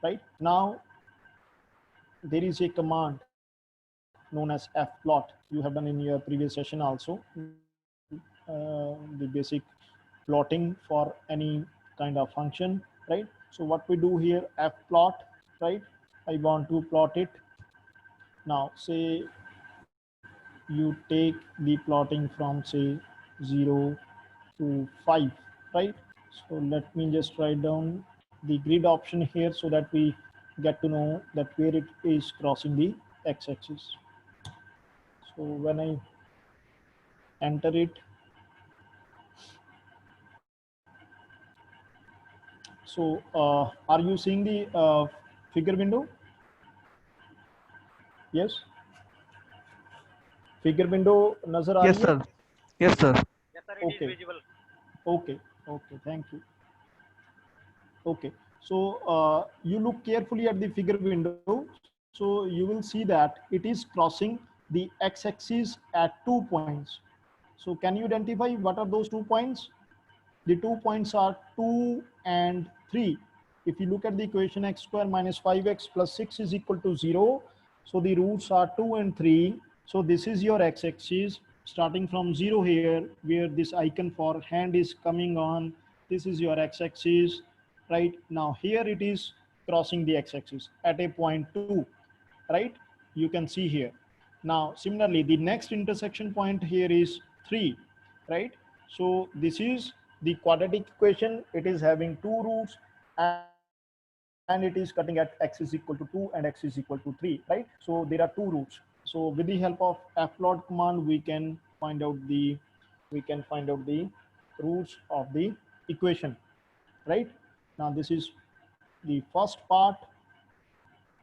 right? Now there is a command known as fplot. You have done in your previous session also, the basic plotting for any kind of function, right? So what we do here, fplot, right? I want to plot it. Now say you take the plotting from say 0 to 5, right? So let me just write down the grid option here so that we get to know that where it is crossing the x-axis. So when I enter it, so are you seeing the figure window? Yes, figure window nazar aa Yes, rahi hai? sir. Yes, sir. Yes, sir, it is Okay. visible. Okay, okay, thank you. Okay, so you look carefully at the figure window, so you will see that it is crossing the x-axis at 2 points. So can you identify what are those 2 points? The 2 points are 2 and 3. If you look at the equation x square minus 5x plus 6 is equal to 0, so the roots are 2 and 3. So this is your x-axis starting from 0 here, where this icon for hand is coming on. This is your x-axis, right? Now here it is crossing the x-axis at a point 2, right? You can see here. Now similarly, the next intersection point here is 3, right? So this is the quadratic equation. It is having 2 roots and it is cutting at x is equal to 2 and x is equal to 3, right? So there are 2 roots. So with the help of fplot command, we can find out the roots of the equation, right? Now this is the first part.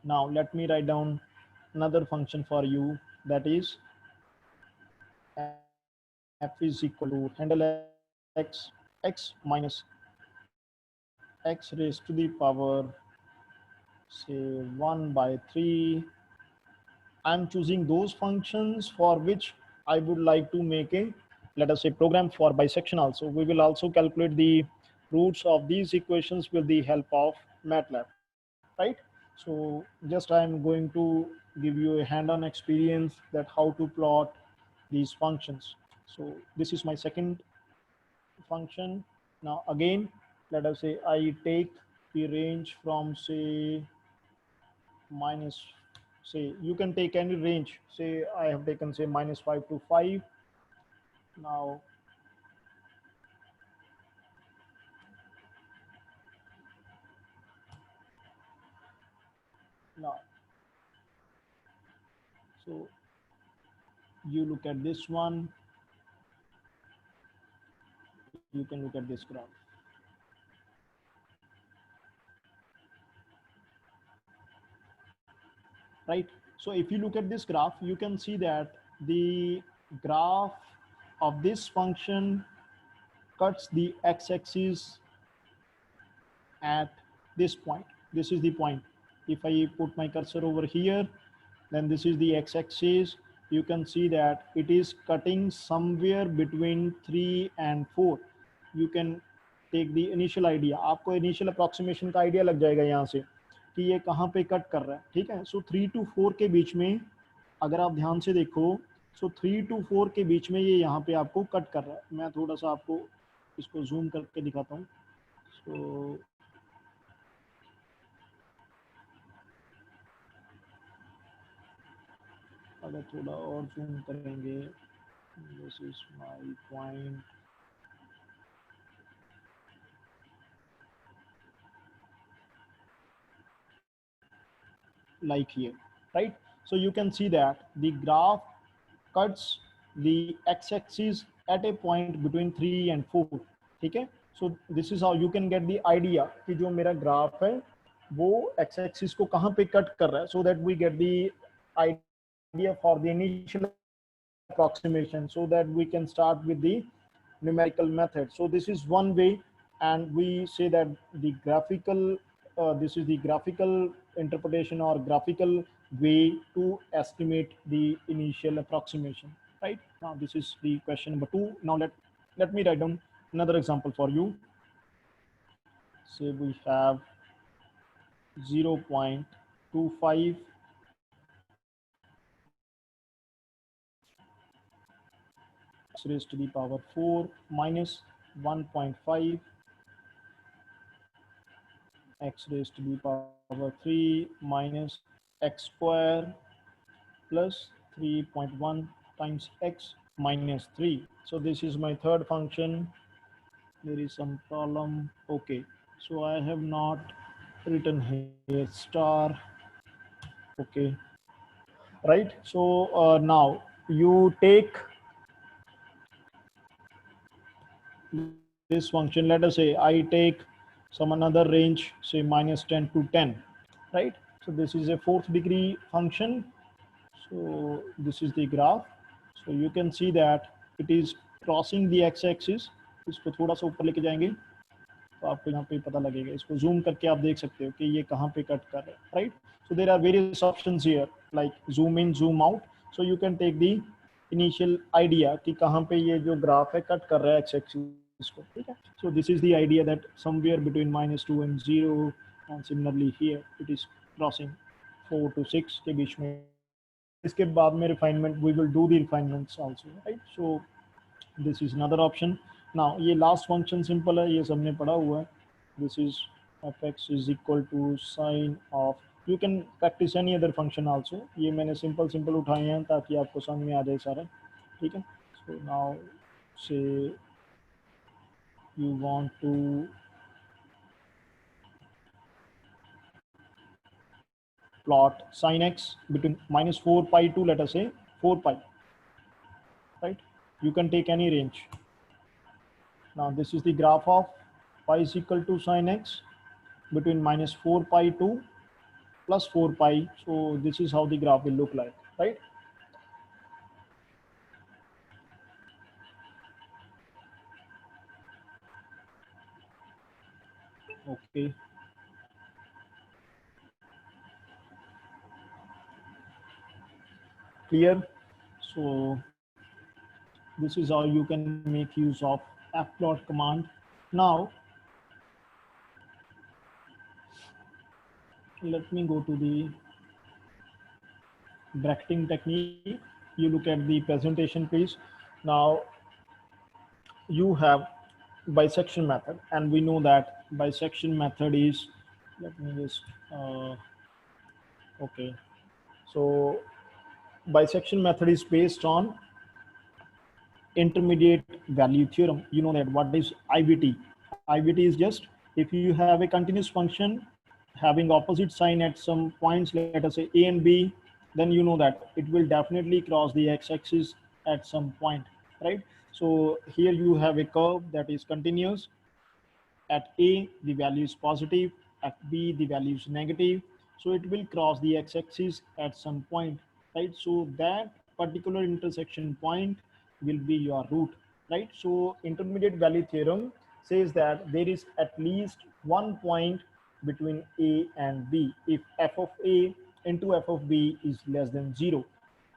Now let me write down another function for you, that is f is equal to handle x minus x raised to the power say 1 by 3. I'm choosing those functions for which I would like to make a, let us say, program for bisection also. We will also calculate the roots of these equations with the help of MATLAB, right? So just I'm going to give you a hand-on experience that how to plot these functions. So this is my second function. Now again, let us say I take the range from say minus, say you can take any range, say I have taken say minus 5 to 5. Now now so you look at this one, you can look at this graph, right? So if you look at this graph, you can see that the graph of this function cuts the x-axis at this point. This is the point. If I put my cursor over here, then this is the x-axis. You can see that it is cutting somewhere between 3 and 4. You can take the initial idea. आपको initial approximation का idea लग जाएगा यहाँ से. कि ये कहाँ पे कट कर रहा है, ठीक है। सो 3 to 4 के बीच में अगर आप ध्यान से देखो, सो 3 to 4 के बीच में ये यहाँ पे आपको कट कर रहा है। मैं थोड़ा सा आपको इसको जूम करके दिखाता हूँ। सो अगर थोड़ा और जूम करेंगे, this is my point, like here, right? So you can see that the graph cuts the x-axis at a point between 3 and 4, ठीक है। So this is how you can get the idea कि जो मेरा graph है वो x-axis को कहाँ पे कट कर रहा है, so that we get the idea for the initial approximation, so that we can start with the numerical method. So this is one way, and we say that the graphical, this is the graphical interpretation or graphical way to estimate the initial approximation, right? Now this is the question number 2. Now let me write down another example for you. Say we have 0.25 x raised to the power 4 minus 1.5 x raised to the power 3 minus x square plus 3.1 times x minus 3. So this is my third function. There is some problem. Okay, so I have not written here star. Okay, right. So now you take this function. Let us say I take some another range, say minus 10 to 10, right? So this is a fourth degree function. So this is the graph. So you can see that it is crossing the x-axis. इसको थोड़ा सा ऊपर लेके जाएंगे तो आपको यहाँ पे पता लगेगा। इसको जूम करके आप देख सकते हो कि ये कहाँ पे कट कर रहा है, right? So there are various options here like zoom in, zoom out. So you can take the initial idea कि कहाँ पे ये जो ग्राफ है कट कर रहा है x-axis को, ठीक है? So this is the idea that somewhere between -2 and 0, and similarly here it is crossing 4 to 6 के बीच में। इसके बाद में refinement, we will do the refinements also, right? So this is another option. Now ये last function simple है, ये सबने पढ़ा हुआ है. This is f(x) is equal to sine of, you can practice any other function also. ये मैंने simple उठाए हैं ताकि आपको समझ में आ जाए सारा, ठीक है? So now say you want to plot sin x between -4 pi to, let us say, 4 pi, right? You can take any range. Now this is the graph of pi is equal to sin x between -4 pi to +4 pi. So this is how the graph will look like, right? Okay. Clear? So this is how you can make use of fplot command. Now let me go to the bracketing technique. You look at the presentation, please. Now you have bisection method, and we know that bisection method is, let me just okay, so bisection method is based on intermediate value theorem. You know that what is IVT? IVT is just if you have a continuous function having opposite sign at some points, let us say A and B, then you know that it will definitely cross the x-axis at some point, right? So here you have a curve that is continuous. At A, the value is positive. At B, the value is negative. So it will cross the x-axis at some point, right? So that particular intersection point will be your root, right? So intermediate value theorem says that there is at least one point between A and B if f of A into f of B is less than 0.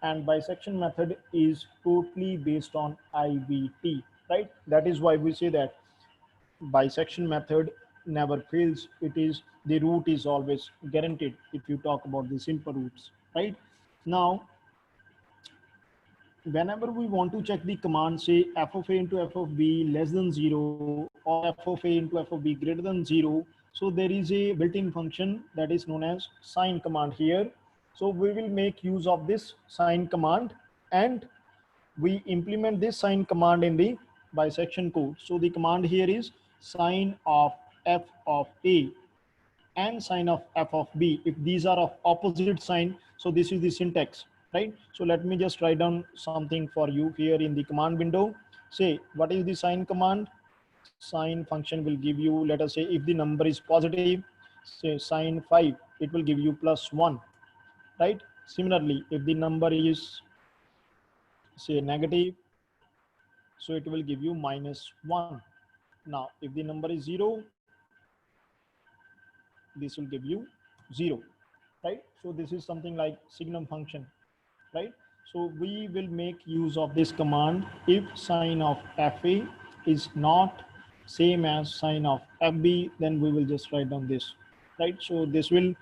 And bisection method is totally based on IVT, right? That is why we say that bisection method never fails. It is the root is always guaranteed if you talk about the simple roots, right? Now, whenever we want to check the command, say f of a into f of b less than 0 or f of a into f of b greater than 0, so there is a built-in function that is known as sine command here. So we will make use of this sine command, and we implement this sine command in the bisection code. So the command here is sine of f of a and sine of f of b. If these are of opposite sign, so this is the syntax, right? So let me just write down something for you here in the command window. Say, what is the sine command? Sine function will give you, let us say if the number is positive, say sine 5, it will give you +1, right? Similarly, if the number is say negative, so it will give you -1. Now, if the number is 0, this will give you 0, right? So this is something like signum function, right? So we will make use of this command if sine of fa is not same as sine of fb, then we will just write down this, right? So this will,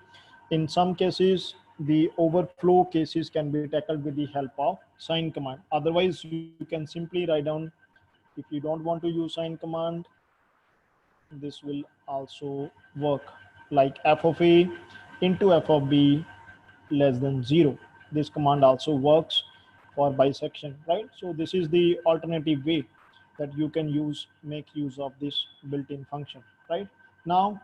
in some cases, the overflow cases can be tackled with the help of sine command. Otherwise, you can simply write down, if you don't want to use sine command, this will also work, like f of a into f of b less than 0. This command also works for bisection, right? So this is the alternative way that you can make use of this built-in function, right? Now,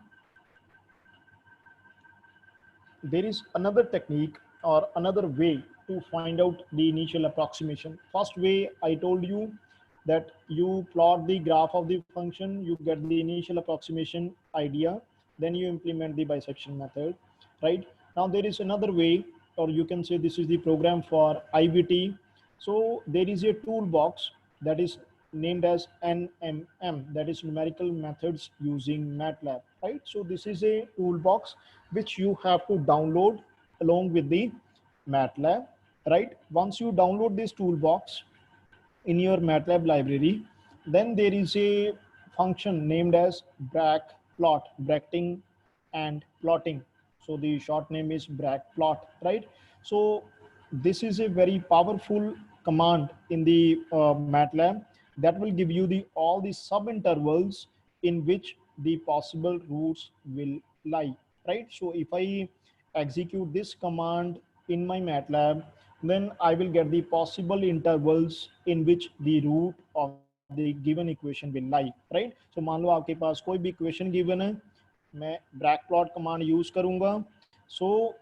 there is another technique or another way to find out the initial approximation. First way, I told you that you plot the graph of the function, you get the initial approximation idea, then you implement the bisection method, right? Now there is another way, or you can say this is the program for IVT. So there is a toolbox that is named as NMM, that is numerical methods using MATLAB, right? So this is a toolbox which you have to download along with the MATLAB, right? Once you download this toolbox in your MATLAB library, then there is a function named as bracplot, bracketing and plotting. So the short name is bracplot, right? So this is a very powerful command in the MATLAB that will give you the all the subintervals in which the possible roots will lie, right? So if I execute this command in my MATLAB, then I will get the possible intervals in which the root of the given equation will lie, right? So मान लो आपके पास कोई भी equation given है, मैं ब्रैकप्लॉट command use करूंगा, सो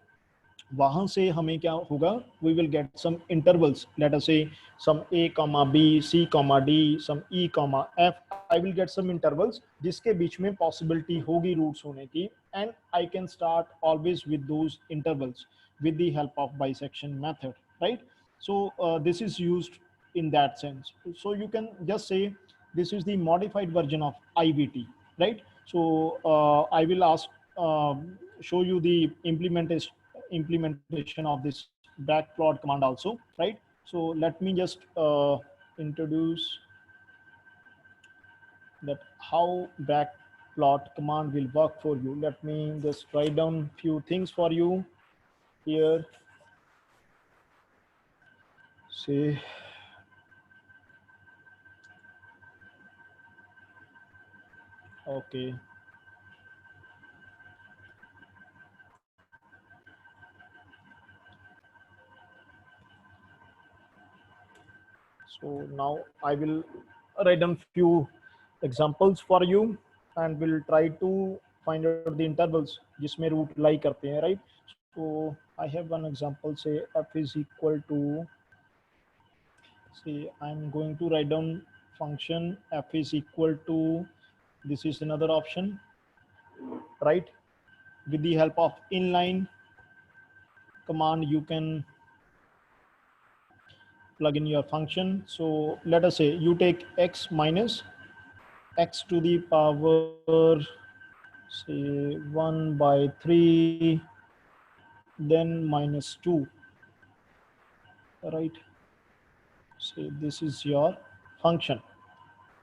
वहां से हमें क्या होगा, we will get some intervals, let us say some a comma b, c comma d, some e comma f. I will get some intervals जिसके बीच में possibility होगी roots होने की, and I can start always with those intervals with the help of bisection method, right? So this is used in that sense. So you can just say this is the modified version of IVT, right? So I will show you the implementation of this backplot command also, right? So let me just introduce that how backplot command will work for you. Let me just write down few things for you here. Say okay, so now I will write down few examples for you and will try to find out the intervals जिसमें root lie करते हैं, right? So I have one example, say f is equal to, see I'm going to write down function f is equal to, this is another option, right? With the help of inline command you can plug in your function. So let us say you take x minus x to the power say 1 by 3 then minus 2, right? So this is your function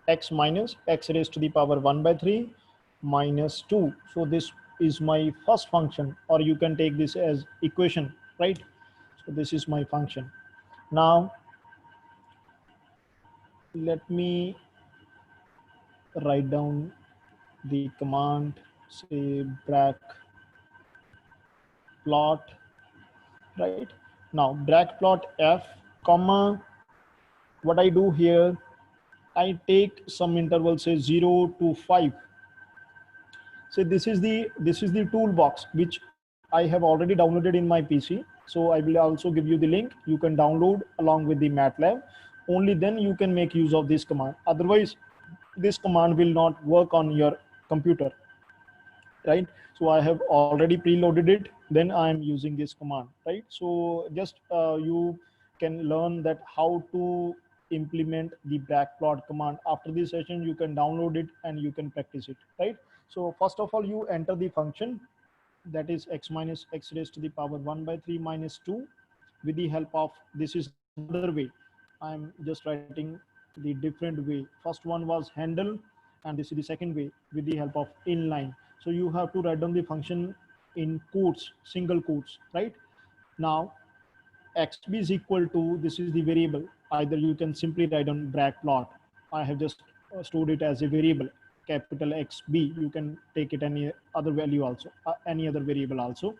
x minus x raised to the power 1 by 3 minus 2. So this is my first function, or you can take this as equation, right? So this is my function. Now let me write down the command, say brag plot, right? Now brag plot f comma, what I do here, I take some interval, say 0 to 5. So this is the toolbox which I have already downloaded in my PC. So I will also give you the link. You can download along with the MATLAB. Only then you can make use of this command. Otherwise, this command will not work on your computer, right? So I have already preloaded it. Then I am using this command, right? So just you can learn that how to implement the backplot command. After this session, you can download it and you can practice it, right? So first of all, you enter the function, that is x minus x raised to the power 1 by 3 minus 2, with the help of, this is another way. I'm just writing the different way. First one was handle, and this is the second way, with the help of inline. So you have to write down the function in quotes, single quotes, right? Now xb is equal to, this is the variable. Either you can simply write on brag plot. I have just stored it as a variable, capital XB. You can take it any other value also, any other variable also.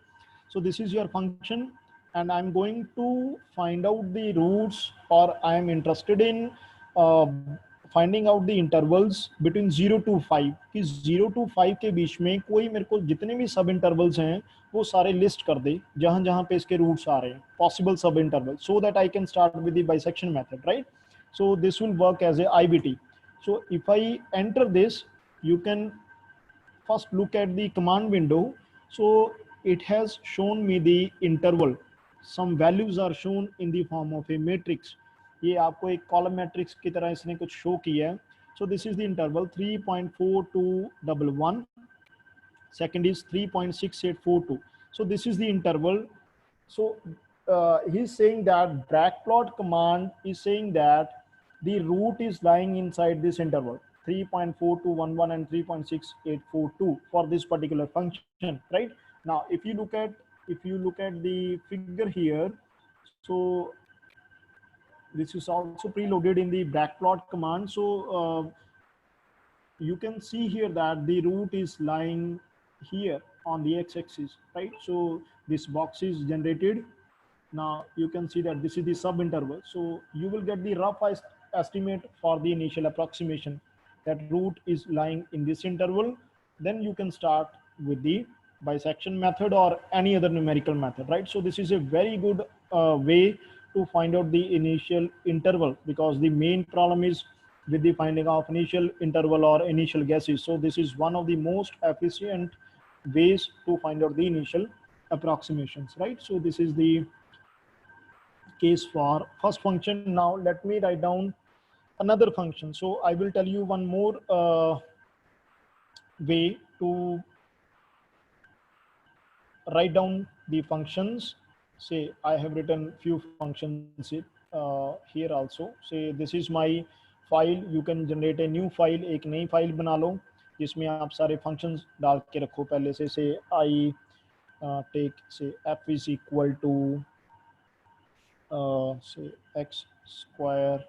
So this is your function, and I'm going to find out the roots, or I'm interested in uh, finding out the intervals between 0 to 5 कि 0 to 5 के बीच में कोई मेरे को जितने भी सब intervals हैं वो सारे लिस्ट कर दे जहां जहां पे इसके रूट्स आ रहे हैं, पॉसिबल सब interval, so that I can start with the bisection method, right? So this will work as a IBT. So if I enter this, you can first look at the command window. So it has shown me the interval. Some values are shown in the form of a matrix. ये आपको एक column matrix की तरह इसने कुछ show किया है. So this is the interval 3.4211. Second is 3.6842. So this is the interval. So he's saying that bragplot command is saying that the root is lying inside this interval 3.4211 and 3.6842 for this particular function, right? Now if you look at the figure here, so this is also preloaded in the bragplot command. So you can see here that the root is lying here on the x-axis, right? So this box is generated. Now you can see that this is the sub interval. So you will get the rough estimate for the initial approximation that root is lying in this interval. Then you can start with the bisection method or any other numerical method, right? So this is a very good way to find out the initial interval, because the main problem is with the finding of initial interval or initial guesses. So this is one of the most efficient ways to find out the initial approximations, right? So this is the case for first function. Now let me write down another function. So I will tell you one more way to write down the functions. Say I have written few functions here also. Say this is my file. You can generate a new file. एक नई file बना लो जिसमें आप सारे functions डाल के रखो पहले से. Say I take say f is equal to say x square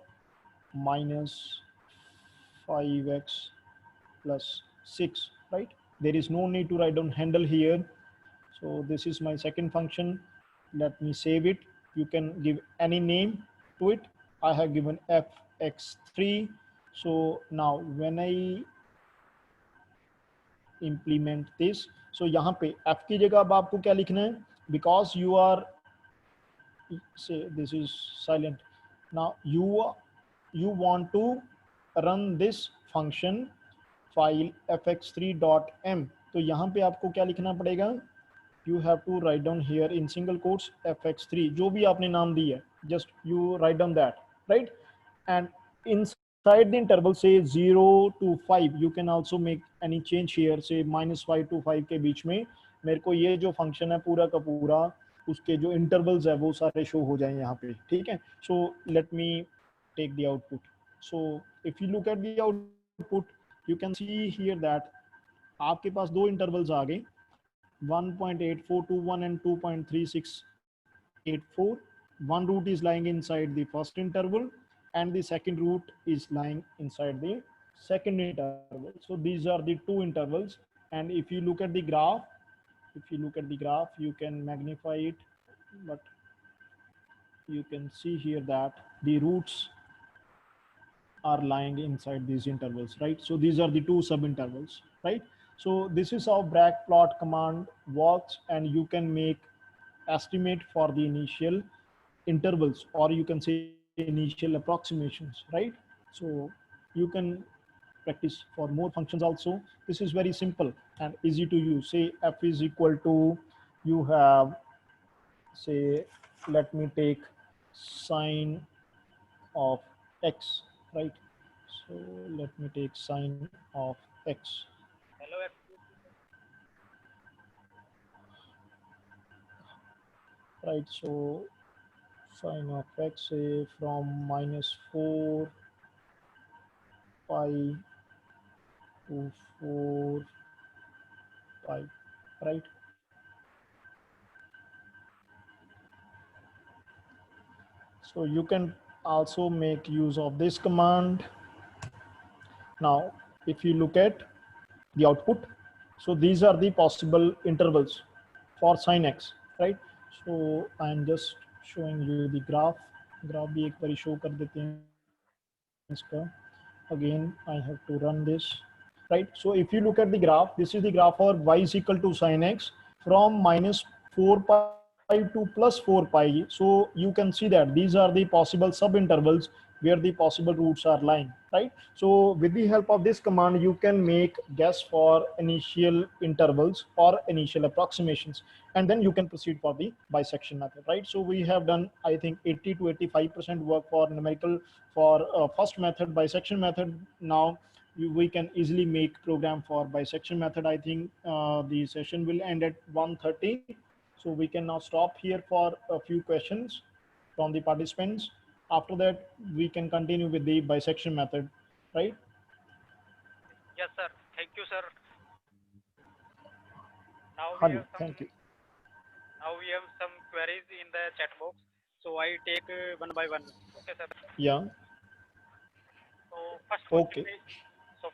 minus 5x plus 6, right? There is no need to write down handle here. So this is my second function. Let me save it. You can give any name to it. I have given fx3. So now when I implement this, so यहाँ पे f की जगह अब आपको क्या लिखना है? Because you are, say this is silent. Now you want to run this function file fx3.m. तो यहाँ पे आपको क्या लिखना पड़ेगा? You have to write down here in single quotes fx3, जो भी आपने नाम दी है, just you write down that, right? And inside the interval say 0 to 5, you can also make any change here. Say -5 to 5 के बीच में मेरे को ये जो फंक्शन है पूरा का पूरा उसके जो इंटरवल्स है वो सारे शो हो जाएं यहाँ पे, ठीक है? So let me take the output. So if you look at the output, you can see here that आपके पास दो इंटरवल्स आ गए. 1.8421 and 2.3684. One root is lying inside the first interval and the second root is lying inside the second interval. So these are the two intervals. And if you look at the graph, you can magnify it, but you can see here that the roots are lying inside these intervals, right? So these are the two subintervals, right? So this is how Bragg plot command works, and you can make estimate for the initial intervals, or you can say initial approximations, right? So you can practice for more functions also. This is very simple and easy to use. Say f is equal to, you have, say, let me take sine of x, right? So let me take sine of x. Hello, Right, so sine of x, say, from -4 pi to 4 pi, right? So you can also make use of this command. Now, if you look at the output, so these are the possible intervals for sine x, right? So I'm just showing you the graph. Graph भी एक बार show कर देते हैं इसका. Again, I have to run this, right? So if you look at the graph, this is the graph for y is equal to sine x from -4 pi to +4 pi. So you can see that these are the possible subintervals where the possible roots are lying, right? So with the help of this command, you can make guess for initial intervals or initial approximations, and then you can proceed for the bisection method, right? So we have done, I think, 80 to 85% work for numerical for first method, bisection method. Now we can easily make program for bisection method. I think the session will end at 1:30. So we can now stop here for a few questions from the participants. After that, we can continue with the bisection method, right? yes, sir. Thank you, sir. Now we Hari, have some. thank you. Now we have some queries in the chat box. So I take one by one. Okay, sir. Yeah. So first question. Okay.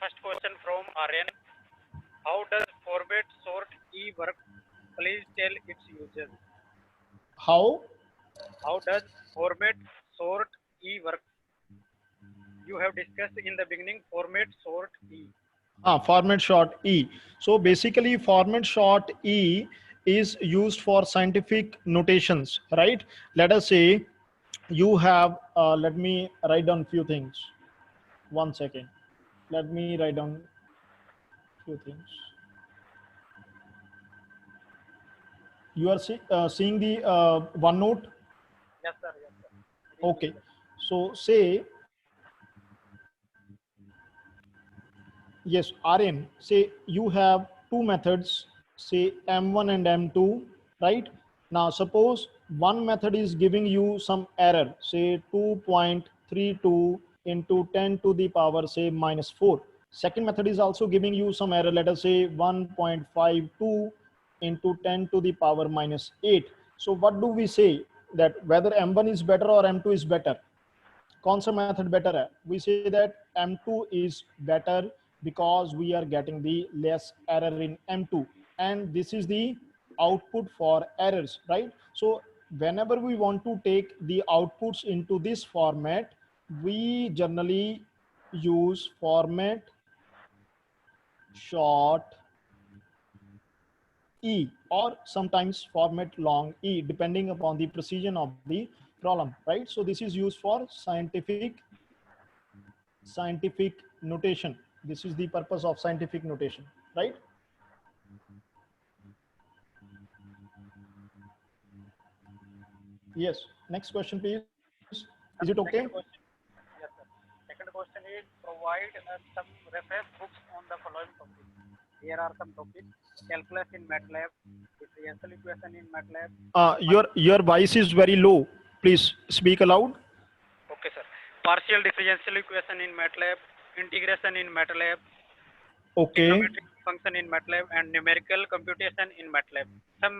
First question from Aryan. How does format sort E work? Please tell its users. How? How does format sort E work? You have discussed in the beginning format sort E. Format sort E. So basically, format sort E is used for scientific notations, right? Let us say you have, let me write down few things. 1 second. Let me write down few things. You are seeing the OneNote? Yes, sir. Yes, sir. Okay. So say, yes, Aryan, say you have two methods, say M1 and M2, right? Now, suppose one method is giving you some error, say 2.32 into 10 to the power, say, -4. Second method is also giving you some error, let us say 1.52 into 10 to the power -8. So what do we say, that whether M1 is better or M2 is better? कौन सा method better है? We say that M2 is better because we are getting the less error in M2, and this is the output for errors, right? So whenever we want to take the outputs into this format, we generally use format short E, or sometimes format long E, depending upon the precision of the problem, right? So this is used for scientific notation. This is the purpose of scientific notation, right? Yes. Next question, please. Is it okay? Second question. Yes, sir. Second question is provide some reference books on the following topics. Here are some topics: calculus in MATLAB, differential equation in MATLAB. Your voice is very low. Please speak aloud. Okay, sir. Partial differential equation in MATLAB, integration in MATLAB. Okay. function in MATLAB and numerical computation in MATLAB. Some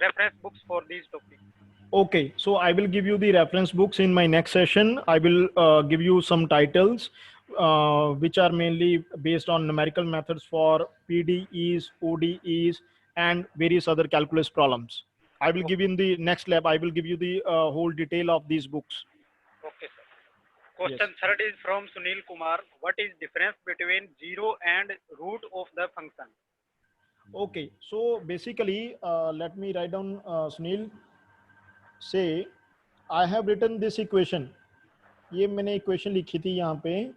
reference books for these topics. Okay, so I will give you the reference books in my next session. I will give you some titles which are mainly based on numerical methods for PDEs, ODEs, and various other calculus problems. I will give in the next lab, I will give you the whole detail of these books. Okay, sir. Question third is from Sunil Kumar. What is difference between zero and root of the function? Okay, so basically, let me write down, Sunil. Say, I have written this equation. ये मैंने equation लिखी थी यहाँ पे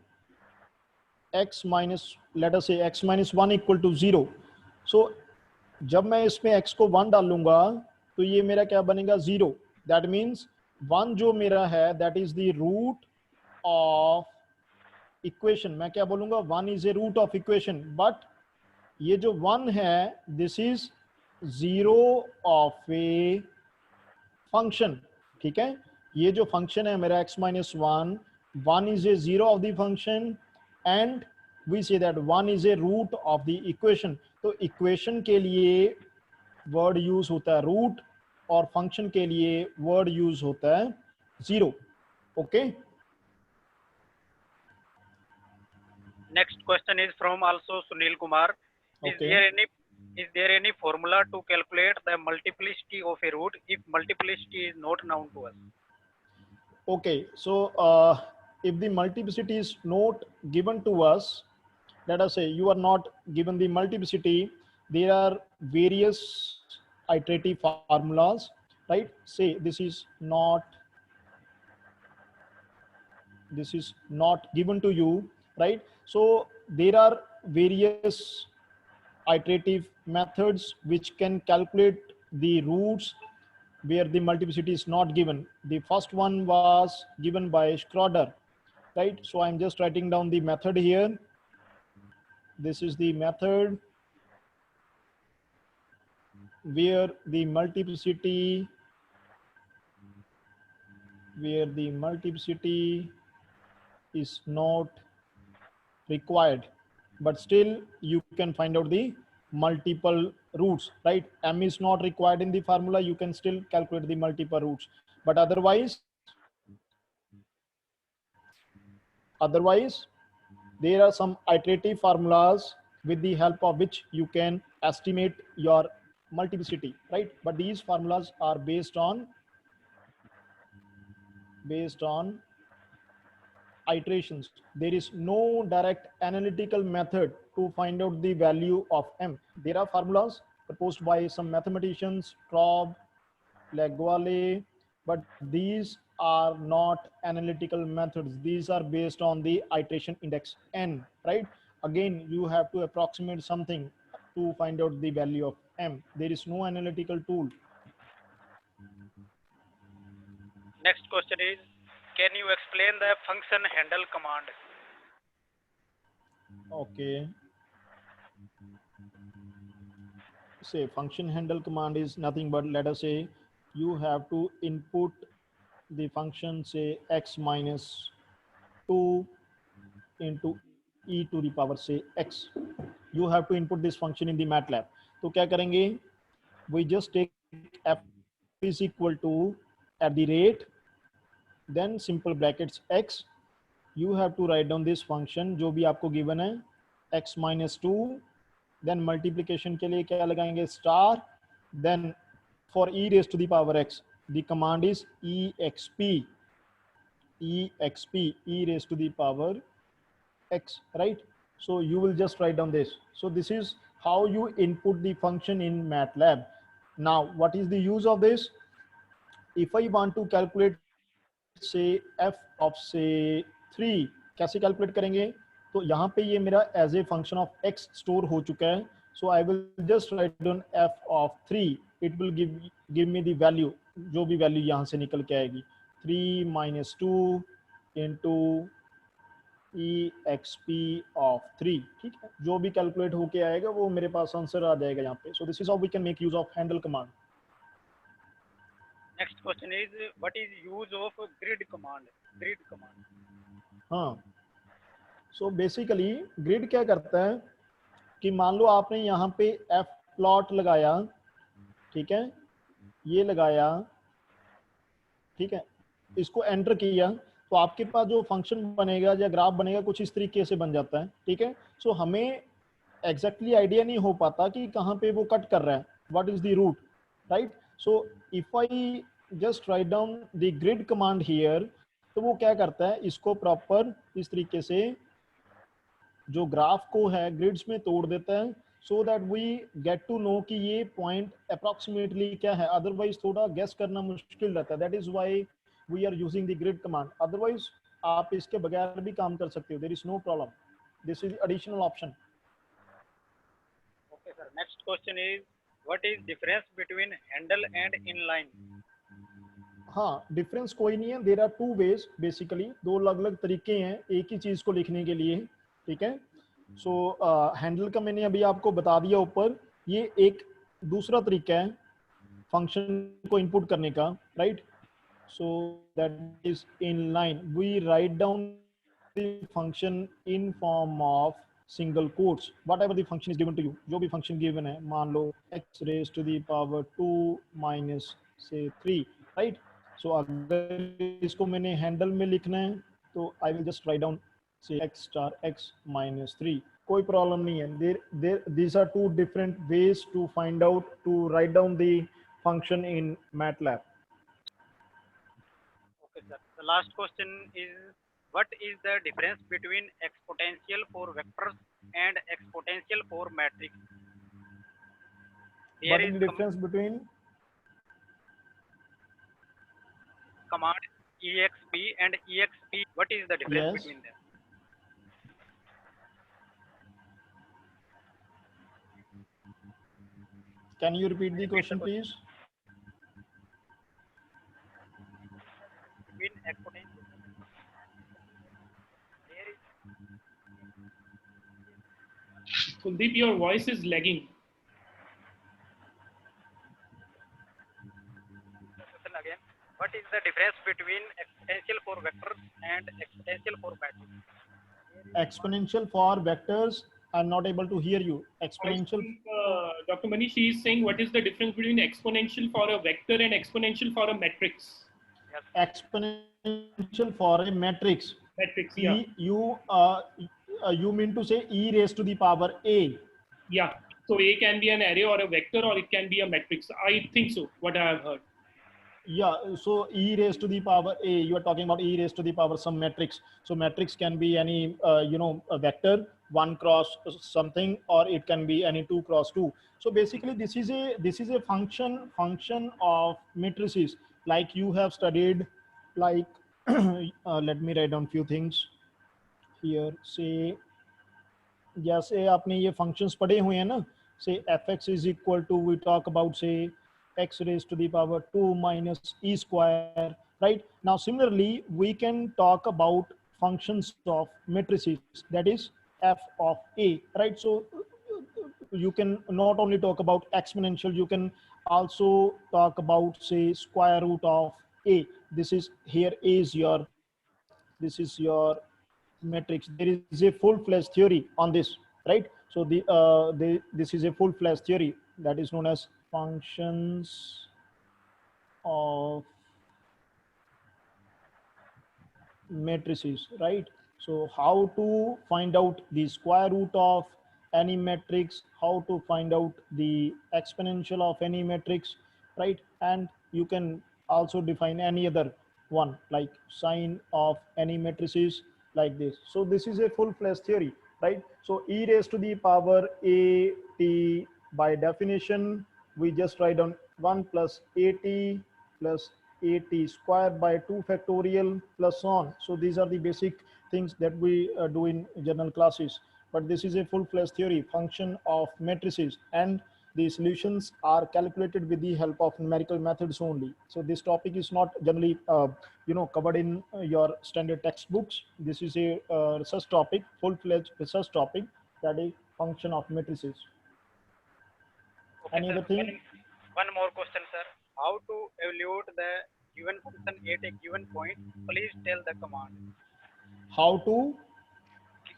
x minus, let us say x minus 1 equal to 0. So जब मैं इसमें x को 1 डालूंगा तो ये मेरा क्या बनेगा 0. That means 1 जो मेरा है that is the root of equation. मैं क्या बोलूंगा 1 is a root of equation. But ये जो 1 है this is 0 of a function. ठीक है, ये जो function है मेरा x minus 1, 1 is a 0 of the function and we say that 1 is a root of the equation. तो equation के लिए word use होता है root और function के लिए word use होता है 0. Okay. Next question is from also Sunil Kumar. Okay. Is there any formula to calculate the multiplicity of a root if multiplicity is not known to us? Okay, so if the multiplicity is not given to us, let us say you are not given the multiplicity, there are various iterative formulas, right? Say this is not given to you, right? So there are various iterative methods which can calculate the roots where the multiplicity is not given. The first one was given by Schroeder, right? So I'm just writing down the method here. This is the method where the multiplicity is not required, but still you can find out the multiple roots, right? M is not required in the formula, you can still calculate the multiple roots, but otherwise there are some iterative formulas with the help of which you can estimate your multiplicity, right? But these formulas are based on iterations. There is no direct analytical method to find out the value of M. There are formulas proposed by some mathematicians, Traub, Laguerre, but these are not analytical methods. These are based on the iteration index N, right? Again, you have to approximate something to find out the value of M. There is no analytical tool. Next question is, can you explain the function handle command? Okay. Say function handle command is nothing but, let us say you have to input the function, say x minus 2 into e to the power say x. You have to input this function in the MATLAB. तो क्या करेंगे? We just take f is equal to at the rate, then simple brackets x. You have to write down this function जो भी आपको given है, x minus 2, then multiplication के लिए क्या लगाएंगे star, then for e raised to the power x, the command is exp, e raised to the power x, right? So you will just write down this. So this is how you input the function in MATLAB. Now, what is the use of this? If I want to calculate say f of say 3, कैसे calculate करेंगे? तो यहाँ पे ये मेरा as a function of x store हो चुका है. So I will just write down f of 3. It will give me the value, जो भी value यहाँ से निकल के आएगी, 3 minus 2 into exp of 3. ठीक है, जो भी calculate होके आएगा वो मेरे पास आंसर आ जाएगा यहाँ पे. So this is how we can make use of handle command. Next question is, what is use of grid command? Grid command. हाँ, so basically grid क्या करता है? कि मान लो आपने यहाँ पे एफ प्लॉट लगाया, ठीक है, ये लगाया, ठीक है, इसको एंटर किया, तो आपके पास जो फंक्शन बनेगा या ग्राफ बनेगा कुछ इस तरीके से बन जाता है, ठीक है। सो हमें एग्जैक्टली आइडिया नहीं हो पाता कि कहाँ पे वो कट कर रहा है, what is the root, right. So if I just write down the grid command here, तो वो क्या करता है, इसको प्रॉपर इस तरीके से जो ग्राफ को है ग्रिड्स में तोड़ देता है, so that we get to know कि ये पॉइंट अप्रोक्सीमेटली क्या है। अदरवाइज थोड़ा गेस करना मुश्किल रहता है, that is why we are using the grid command. Otherwise आप इसके बगैर भी काम कर सकते हो, there is no problem, this is additional option. Okay, sir. Next question is, what is difference between handle and inline? हाँ, डिफरेंस कोई नहीं है, there are two ways, basically दो अलग अलग तरीके हैं एक ही चीज को लिखने के लिए, ठीक है। सो हैंडल का मैंने अभी आपको बता दिया ऊपर, ये एक दूसरा तरीका है फंक्शन को इनपुट करने का, right. So that is inline, we write down the function in form of single quotes, whatever the function is given to you, जो भी फंक्शन गिवन है, मान लो x raise to the power 2 minus से 3, right. सो अगर इसको मैंने handle में लिखना है तो I will just write down से x स्टार x माइनस 3, कोई प्रॉब्लम नहीं है। There these are two different ways to find out, to write down the function in MATLAB. Okay, sir. The last question is, what is the difference between exponential for vectors and exponential for matrix? What is the difference between command exp and exp. What is the difference Yes. between them? Can you repeat the question, please? Between exponential. There is Kuldeep, your voice is lagging. question again. What is the difference between exponential for vectors and exponential for matrix? Exponential for vectors, I'm not able to hear you. Exponential. I think, Dr. Manish, he is saying what is the difference between exponential for a vector and exponential for a matrix? Yes. Exponential for a matrix. Matrix, yeah. You mean to say e raised to the power a? Yeah. So A can be an array or a vector, or it can be a matrix. I think so, what I have heard. Yeah, so e raised to the power a, you are talking about e raised to the power some matrix. So matrix can be any a vector 1 cross something, or it can be any 2 cross 2. So basically this is a function of matrices, like you have studied, like let me write down few things here. Say जैसे आपने ये functions पढ़े हुए हैं ना, say fx is equal to, we talk about say x raised to the power 2 minus e square, right? Now similarly we can talk about functions of matrices, that is f of a, right? So you can not only talk about exponential, you can also talk about say square root of a. This is here is your, this is your matrix. There is a full-fledged theory on this, right? So this is a full-fledged theory that is known as functions of matrices, right? So how to find out the square root of any matrix, how to find out the exponential of any matrix, right? And you can also define any other one, like sign of any matrices, like this. So this is a full-fledged theory, right? So e raised to the power a t, by definition we just write down 1 plus at plus at square by 2 factorial plus on. So these are the basic things that we do in general classes, but this is a full-fledged theory, function of matrices, and the solutions are calculated with the help of numerical methods only. So this topic is not generally covered in your standard textbooks. This is a research topic, full-fledged research topic, that is function of matrices. Okay, Any sir. other thing? One more question, sir. How to evaluate the given function at a given point? Please tell the command. How to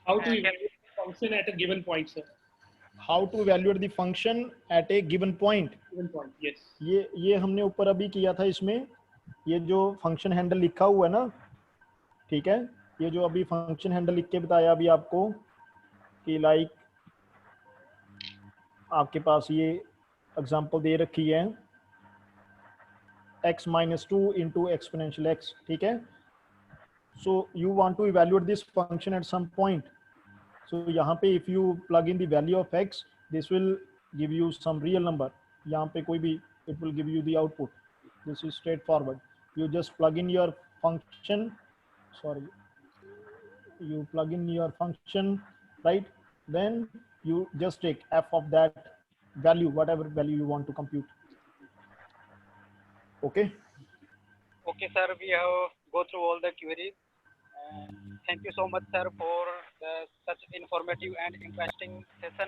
How to evaluate a function at a given point, sir? how to evaluate the function at a given point. Given point. Yes. ये हमने ऊपर अभी किया था. इसमें ये जो function handle लिखा हुआ है ना, ठीक है, ये जो अभी फंक्शन हैंडल लिख के बताया अभी आपको कि लाइक आपके पास ये एग्जांपल दे रखी है x minus 2 into exponential x, ठीक है. So you want to evaluate this function at some point. So यहाँ पे if you plug in the value of x, this will give you some real number. यहाँ पे कोई भी, it will give you the output. This is straightforward. You just plug in your function. Sorry. You plug in your function, right? Then you just take f of that value, whatever value you want to compute. Okay. Okay, sir. We have go through all the queries. Thank you so much, sir, for such informative and interesting session.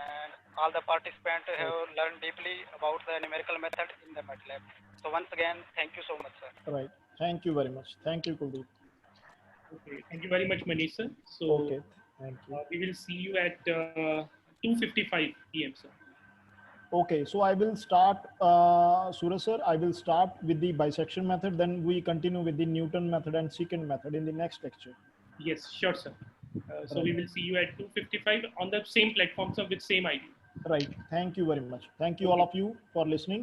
And all the participants have learned deeply about the numerical method in the MATLAB. So once again, thank you so much, sir. Right. Thank you very much. Thank you, Kuldeep. Okay. Thank you very much, Manish sir. So Okay. Thank you. we will see you at 2:55 p.m. sir. Okay, so I will start, Suraj sir, I will start with the bisection method, then we continue with the Newton method and secant method in the next lecture. Yes, sure, sir. So we will see you at 2:55 on the same platform, sir, with same ID. Right. Thank you very much. Thank you all of you for listening.